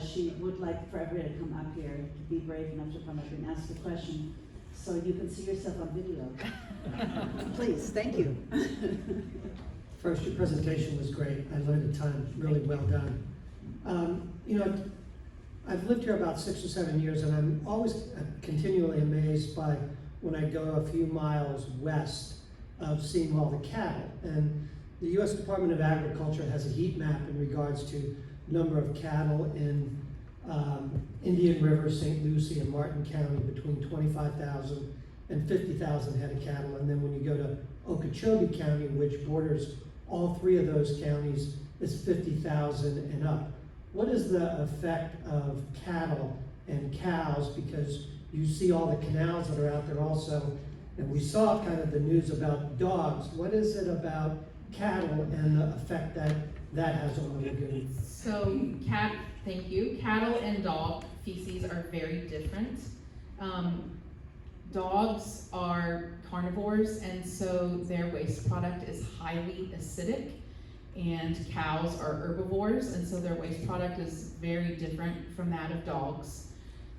she would like for everybody to come up here, to be brave enough to come up and ask a question, so you can see yourself on video. Please, thank you. First, your presentation was great. I learned a ton, really well done. You know, I've lived here about 6 or 7 years, and I'm always continually amazed by when I go a few miles west of seeing all the cattle. And the U.S. Department of Agriculture has a heat map in regards to number of cattle in Indian River, St. Lucie, and Martin County between 25,000 and 50,000 head of cattle. And then when you go to Okeechobee County, which borders all three of those counties, is 50,000 and up. What is the effect of cattle and cows? Because you see all the canals that are out there also, and we saw kind of the news about dogs. What is it about cattle and the effect that that has on the lagoon? So thank you. Cattle and dog feces are very different. Dogs are carnivores, and so their waste product is highly acidic, and cows are herbivores, and so their waste product is very different from that of dogs.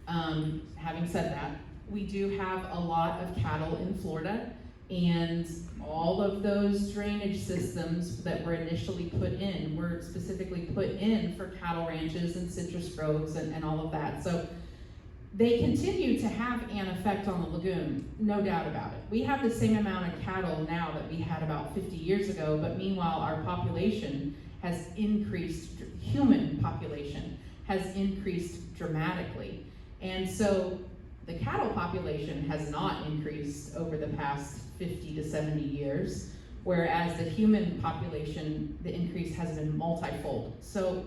Having said that, we do have a lot of cattle in Florida, and all of those drainage systems that were initially put in were specifically put in for cattle ranches and citrus groves and all of that. So they continue to have an effect on the lagoon, no doubt about it. We have the same amount of cattle now that we had about 50 years ago, but meanwhile our population has increased, human population has increased dramatically. And so the cattle population has not increased over the past 50 to 70 years, whereas the human population, the increase has been multifold. So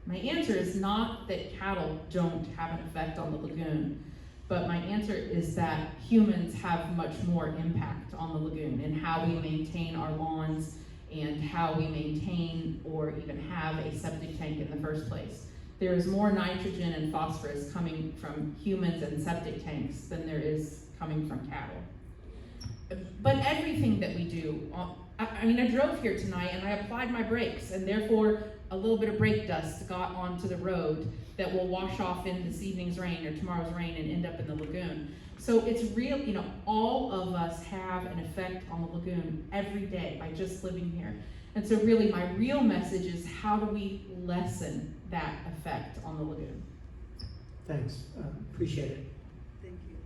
my answer is not that cattle don't have an effect on the lagoon, but my answer is that humans have much more impact on the lagoon and how we maintain our lawns and how we maintain or even have a septic tank in the first place. There is more nitrogen and phosphorus coming from humans and septic tanks than there is coming from cattle. But everything that we do, I mean, I drove here tonight and I applied my brakes, and therefore a little bit of brake dust got onto the road that will wash off in this evening's rain or tomorrow's rain and end up in the lagoon. So it's real, you know, all of us have an effect on the lagoon every day by just living here. And so really my real message is, how do we lessen that effect on the lagoon? Thanks, appreciate it. Thank you.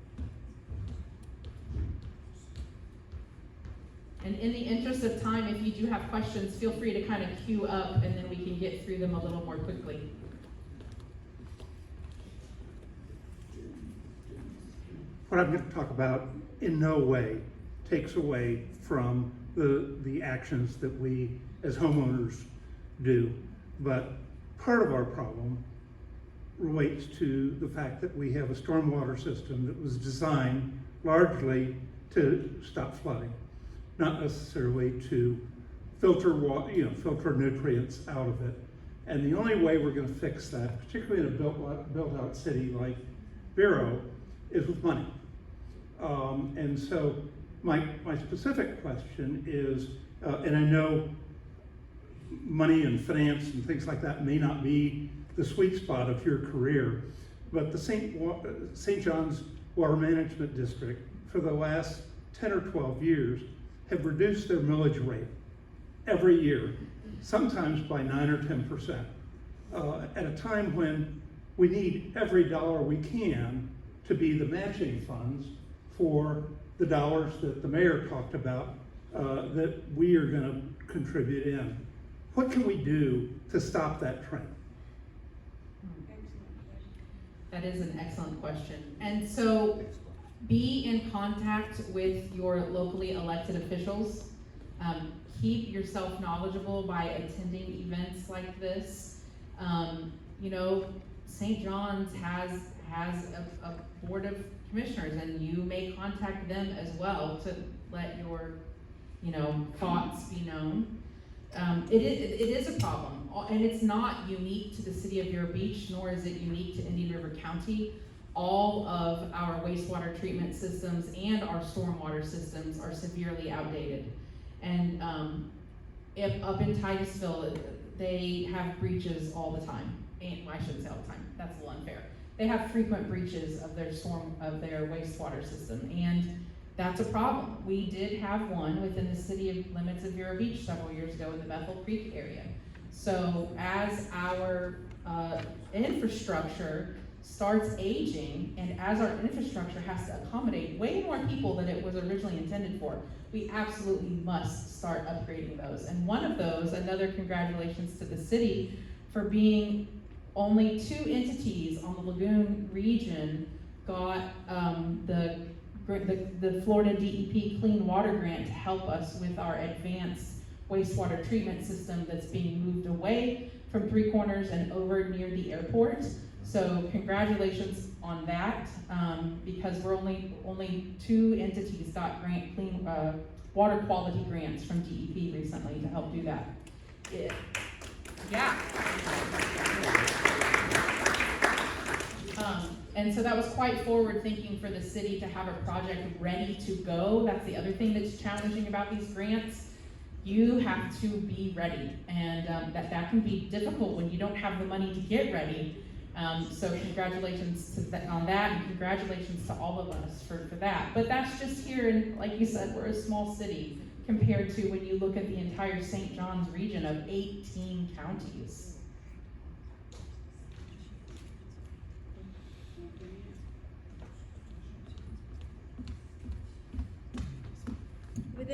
And in the interest of time, if you do have questions, feel free to kind of queue up and then we can get through them a little more quickly. What I'm going to talk about in no way takes away from the actions that we as homeowners do, but part of our problem relates to the fact that we have a stormwater system that was designed largely to stop flooding, not necessarily to filter water, filter nutrients out of it. And the only way we're going to fix that, particularly in a built-out city like Vero, is with money. And so my specific question is, and I know money and finance and things like that may not be the sweet spot of your career, but the St. John's Water Management District for the last 10 or 12 years have reduced their millage rate every year, sometimes by 9 or 10%, at a time when we need every dollar we can to be the matching funds for the dollars that the mayor talked about that we are going to contribute in. What can we do to stop that trend? That is an excellent question. And so be in contact with your locally elected officials. Keep yourself knowledgeable by attending events like this. St. John's has a board of commissioners, and you may contact them as well to let your thoughts be known. It is a problem, and it's not unique to the city of Vero Beach, nor is it unique to Indian River County. All of our wastewater treatment systems and our stormwater systems are severely outdated. And up in Titusville, they have breaches all the time. And I shouldn't say all the time, that's a little unfair. They have frequent breaches of their wastewater system. And that's a problem. We did have one within the city of limits of Vero Beach several years ago in the Bethel Creek area. So as our infrastructure starts aging, and as our infrastructure has to accommodate way more people than it was originally intended for, we absolutely must start upgrading those. And one of those, another congratulations to the city for being only 2 entities on the Lagoon region got the Florida DEP Clean Water Grant to help us with our advanced wastewater treatment system that's being moved away from Three Corners and over near the airport. So congratulations on that, because we're only 2 entities got clean water quality grants from DEP recently to help do that. Yeah. And so that was quite forward thinking for the city to have a project ready to go. That's the other thing that's challenging about these grants. You have to be ready, and that can be difficult when you don't have the money to get ready. So congratulations on that, and congratulations to all of us for that. But that's just here, and like you said, we're a small city compared to when you look at the entire St. John's region of 18 counties. With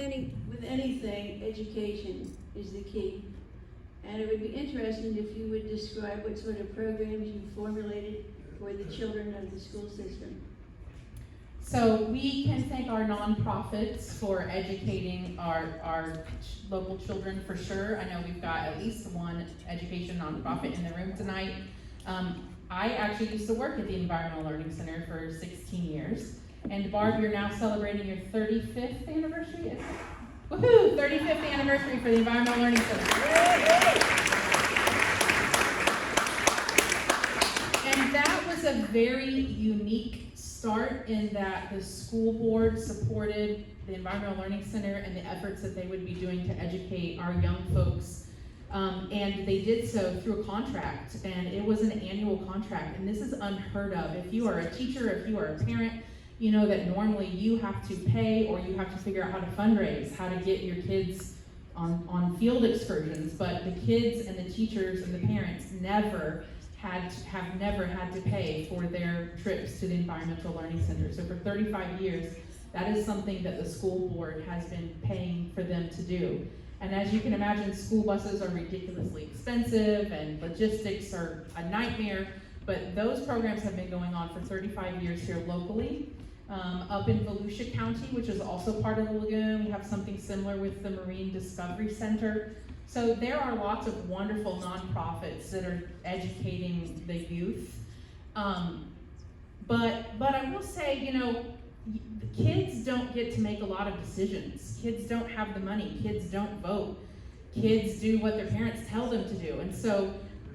anything, education is the key. And it would be interesting if you would describe what sort of programs you formulated for the children of the school system. So we can thank our nonprofits for educating our local children for sure. I know we've got at least one education nonprofit in the room tonight. I actually used to work at the Environmental Learning Center for 16 years. And Barb, you're now celebrating your 35th anniversary? Woohoo! 35th anniversary for the Environmental Learning Center. And that was a very unique start in that the school board supported the Environmental Learning Center and the efforts that they would be doing to educate our young folks. And they did so through a contract, and it was an annual contract. And this is unheard of. If you are a teacher, if you are a parent, you know that normally you have to pay or you have to figure out how to fundraise, how to get your kids on field excursions. But the kids and the teachers and the parents have never had to pay for their trips to the Environmental Learning Center. So for 35 years, that is something that the school board has been paying for them to do. And as you can imagine, school buses are ridiculously expensive and logistics are a nightmare, but those programs have been going on for 35 years here locally. Up in Volusia County, which is also part of the Lagoon, we have something similar with the Marine Discovery Center. So there are lots of wonderful nonprofits that are educating the youth. But I will say, you know, the kids don't get to make a lot of decisions. Kids don't have the money. Kids don't vote. Kids do what their parents tell them to do. And so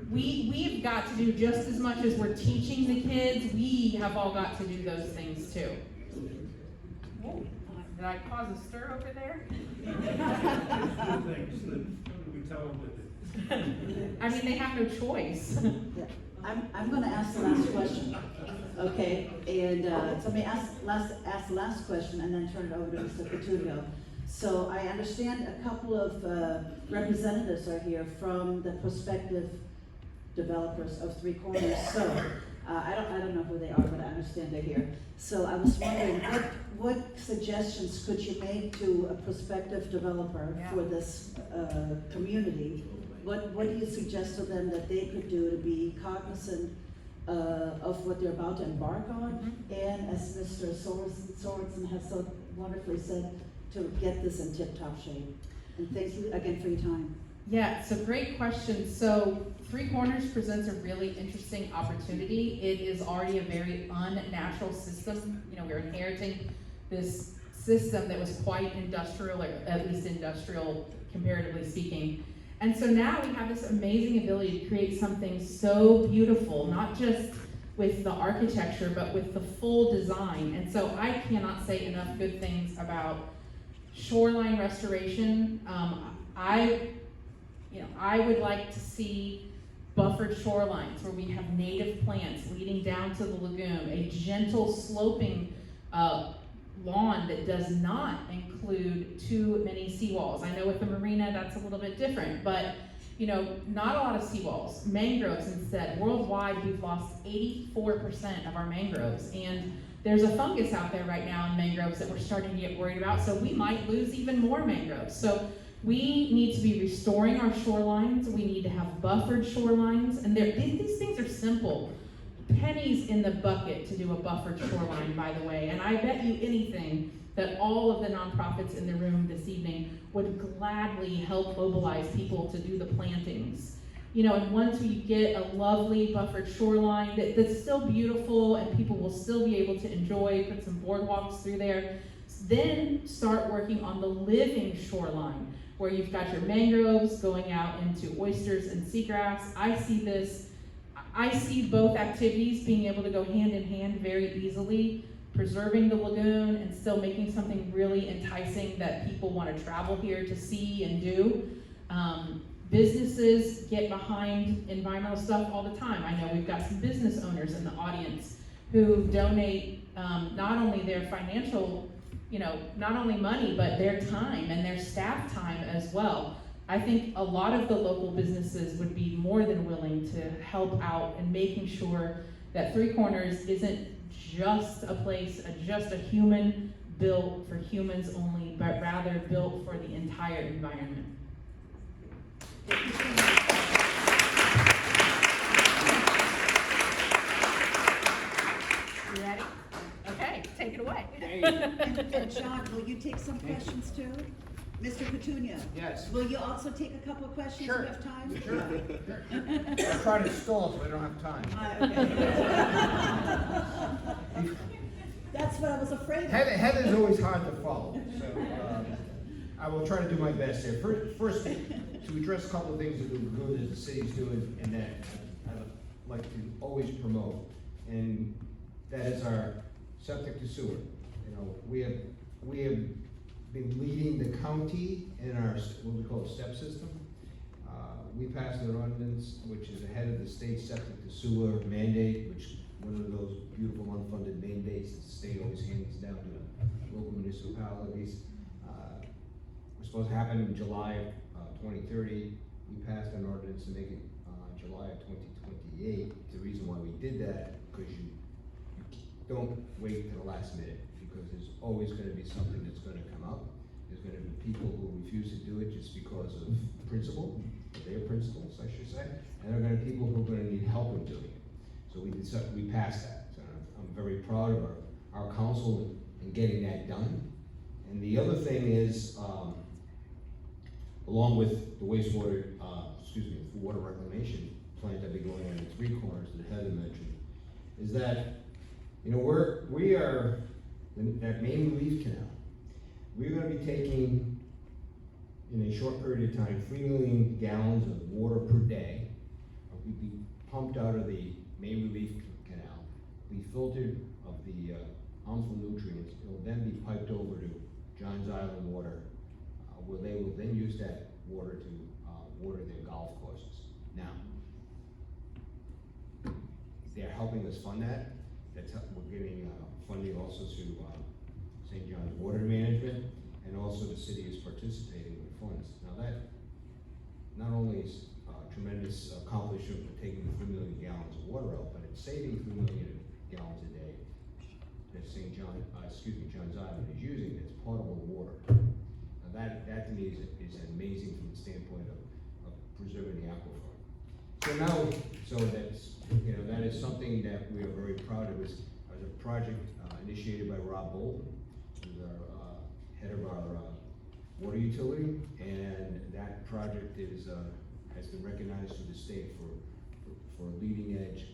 we've got to do just as much as we're teaching the kids. We have all got to do those things too. Oh, did I cause a stir over there? Things that we tell them to do. I mean, they have no choice. Yeah. I'm gonna ask the last question, okay? And so let me ask the last question and then turn it over to Mr. Petulio. So I understand a couple of representatives are here from the prospective developers of Three Corners. So I don't know who they are, but I understand they're here. So I was wondering, what suggestions could you make to a prospective developer for this community? What do you suggest to them that they could do to be cognizant of what they're about to embark on? And as Mr. Sorensen has so wonderfully said, to get this in tip-top shape. And thank you again for your time. Yeah, it's a great question. So Three Corners presents a really interesting opportunity. It is already a very unnatural system. You know, we're inheriting this system that was quite industrial, or at least industrial comparatively speaking. And so now we have this amazing ability to create something so beautiful, not just with the architecture, but with the full design. And so I cannot say enough good things about shoreline restoration. I would like to see buffered shorelines where we have native plants leading down to the lagoon, a gentle sloping lawn that does not include too many seawalls. I know with the marina that's a little bit different, but you know, not a lot of seawalls. Mangroves instead. Worldwide, we've lost 84% of our mangroves, and there's a fungus out there right now in mangroves that we're starting to get worried about, so we might lose even more mangroves. So we need to be restoring our shorelines. We need to have buffered shorelines, and these things are simple. Pennies in the bucket to do a buffered shoreline, by the way, and I bet you anything that all of the nonprofits in the room this evening would gladly help mobilize people to do the plantings. You know, and once we get a lovely buffered shoreline that's still beautiful and people will still be able to enjoy, put some boardwalks through there, then start working on the living shoreline, where you've got your mangroves going out into oysters and seagrass. I see both activities being able to go hand in hand very easily, preserving the lagoon and still making something really enticing that people want to travel here to see and do. Businesses get behind environmental stuff all the time. I know we've got some business owners in the audience who donate not only their financial, you know, not only money, but their time and their staff time as well. I think a lot of the local businesses would be more than willing to help out in making sure that Three Corners isn't just a place, just a human built for humans only, but rather built for the entire environment. You ready? Okay, take it away. And John, will you take some questions too? Mr. Petunia? Yes. Will you also take a couple of questions if you Sure. have time? Sure. I'm trying to stall so I don't have time. Okay. That's what I was afraid of. Heather's always hard to follow, so I will try to do my best here. First, to address a couple of things that are good that the city's doing and that I'd like to always promote, and that is our septic to sewer. You know, we have been leading the county in our, what we call a step system. We passed an ordinance which is ahead of the state septic to sewer mandate, which one of those beautiful unfunded mandates that the state always hands down to local municipalities. We're supposed to happen in July of 2030. We passed an ordinance to make it July of 2028. The reason why we did that, because you don't wait to the last minute, because there's always gonna be something that's gonna come up. There's gonna be people who refuse to do it just because of principle, or their principles, I should say, and there are gonna be people who are gonna need help in doing it. So we passed that. So I'm very proud of our council in getting that done. And the other thing is, along with the wastewater, water reclamation plant that be going on in Three Corners that Heather mentioned, is that, you know, we are, that main relief canal, we're gonna be taking, in a short period of time, 3 million gallons of water per day. Will be pumped out of the main relief canal, be filtered of the harmful nutrients. It will then be piped over to Johns Island Water, where they will then use that water to water their golf courses. Now, they're helping us fund that. We're getting funding also through St. John's Water Management, and also the city is participating with funds. Now that not only is tremendous accomplishment for taking 3 million gallons of water out, but it's saving 3 million gallons a day that John's Island is using. It's potable water. Now that to me is amazing from the standpoint of preserving the aquifer. So that's, you know, that is something that we are very proud of. It was a project initiated by Rob Bolton, who's our head of our water utility, and that project has been recognized through the state for leading edge,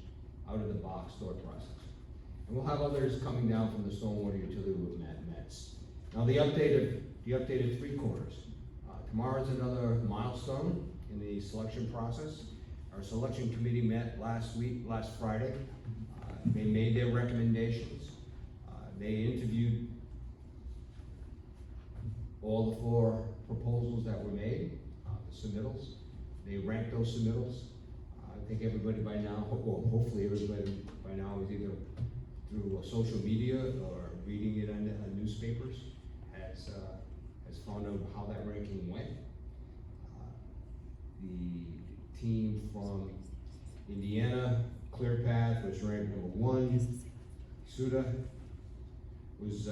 out of the box thought process. And we'll have others coming down from the stormwater utility with METs. Now the updated Three Corners. Tomorrow's another milestone in the selection process. Our selection committee met last Friday. They made their recommendations. They interviewed all the 4 proposals that were made, the submittals. They ranked those submittals. I think everybody by now, well, hopefully everybody by now is either through social media or reading it on newspapers, has found out how that ranking went. The team from Indiana, Clear Path, was ranked number 1. Suda was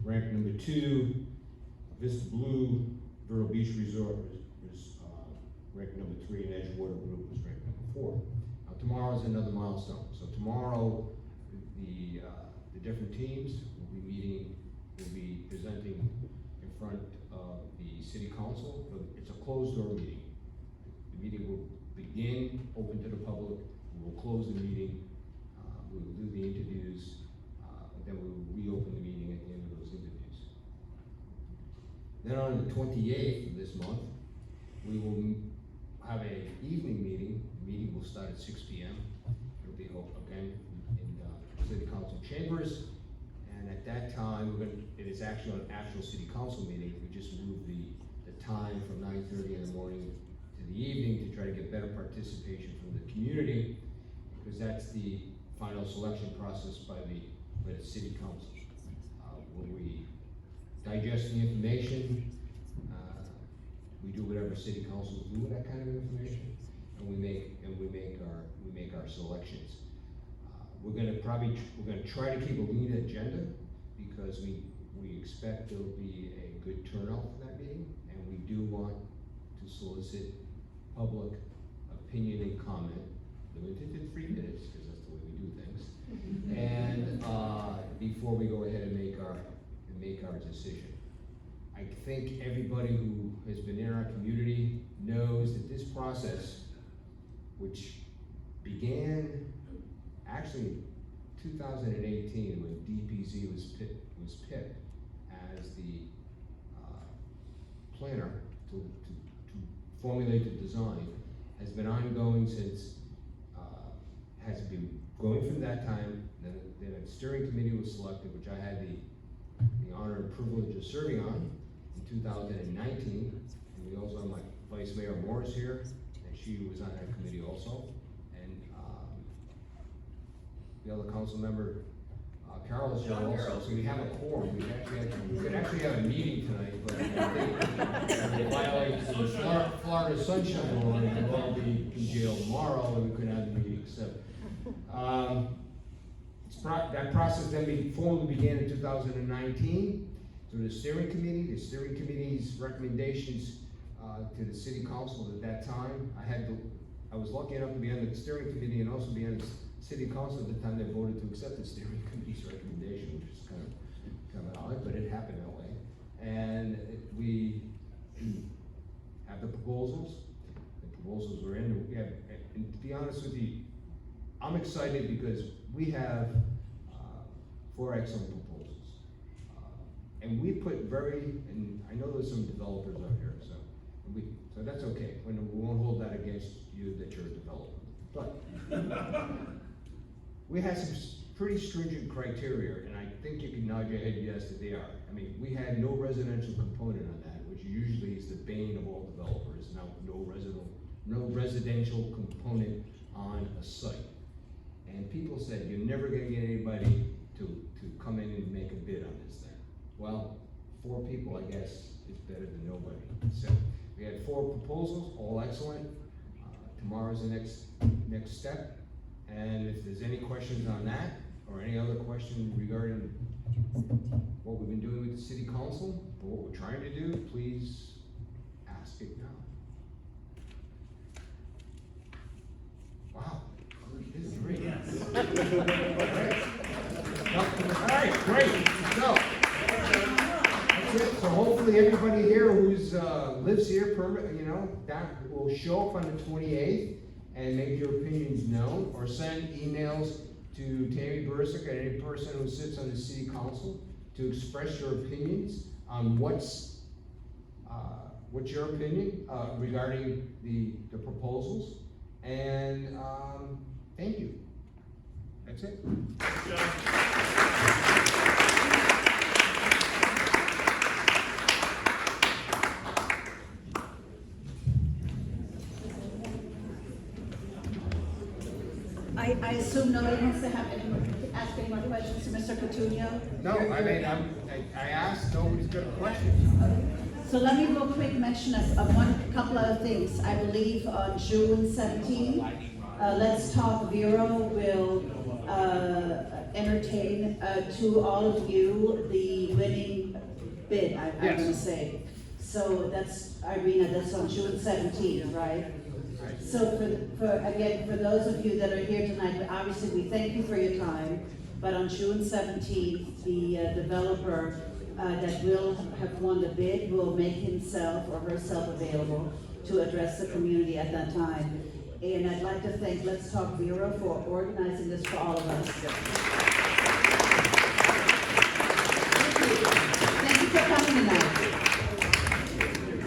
ranked number 2. Vista Blue, Vero Beach Resort was ranked number 3, and Edgewater Group was ranked number 4. Now tomorrow is another milestone. So tomorrow, the different teams will be presenting in front of the City Council. It's a closed door meeting. The meeting will begin open to the public. We will close the meeting. We will do the interviews. Then we will reopen the meeting at the end of those interviews. Then on the 28th of this month, we will have an evening meeting. The meeting will start at 6 p.m. It'll be held again in City Council chambers. And at that time, it is actually an actual City Council meeting. We just moved the time from 9:30 in the morning to the evening to try to get better participation from the community, because that's the final selection process by the City Council. When we digest the information, we do whatever City Councils do with that kind of information, and we make our selections. We're gonna try to keep a lean agenda, because we expect there'll be a good turnout for that meeting, and we do want to solicit public opinion and comment, limited to 3 minutes, because that's the way we do things. And before we go ahead and make our decision. I think everybody who has been in our community knows that this process, which began actually 2018 when DPZ was picked as the planner to formulate the design, has been ongoing since, has been going from that time. Then a steering committee was selected, which I had the honor and privilege of serving on in 2019. And we also have my Vice Mayor Morris here, and she was on that committee also. And the other council member, Carol, is here also. So we have a quorum. We could actually have a meeting tonight, but I think it violates the Florida sunshine law, and we'll all be in jail tomorrow, and we couldn't have the meeting. So that process then formally began in 2019 through the steering committee's recommendations to the City Council at that time. I was lucky enough to be on the steering committee and also be on the City Council at the time they voted to accept the steering committee's recommendation, which is kind of odd, but it happened that way. And we have the proposals. The proposals were in. And to be honest with you, I'm excited because we have 4 excellent proposals. And we put and I know there's some developers out here, so that's okay. We won't hold that against you that you're a developer. But we had some pretty stringent criteria, and I think you can nod your head yes that they are. I mean, we had no residential component on that, which usually is the bane of all developers. Now, no residential component on a site. And people said, you're never gonna get anybody to come in and make a bid on this thing. Well, 4 people, I guess, is better than nobody. So we had 4 proposals, all excellent. Tomorrow's the next step. And if there's any questions on that, or any other question regarding what we've been doing with the City Council, or what we're trying to do, please ask it now. Wow, this is great. Yes. All right, great. That's it. So hopefully everybody here who's lives here, that will show up on the 28th and make your opinions known, or send emails to Tammy Bursick and any person who sits on the City Council to express your opinions on what's your opinion regarding the proposals. And thank you. That's it. I assume nobody wants to ask any more questions to Mr. Coutinho? No, I mean, I asked, nobody's got a question. So let me real quick mention a couple of things. I believe on June 17th, Let's Talk Vero will entertain to all of you the winning bid, I'm Yes. gonna say. So that's, Irina, that's on June 17th, right? So for those of you that are here tonight, obviously we thank you for your time, but on June 17th, the developer that will have won the bid will make himself or herself available to address the community at that time. And I'd like to thank Let's Talk Vero for organizing this for all of us.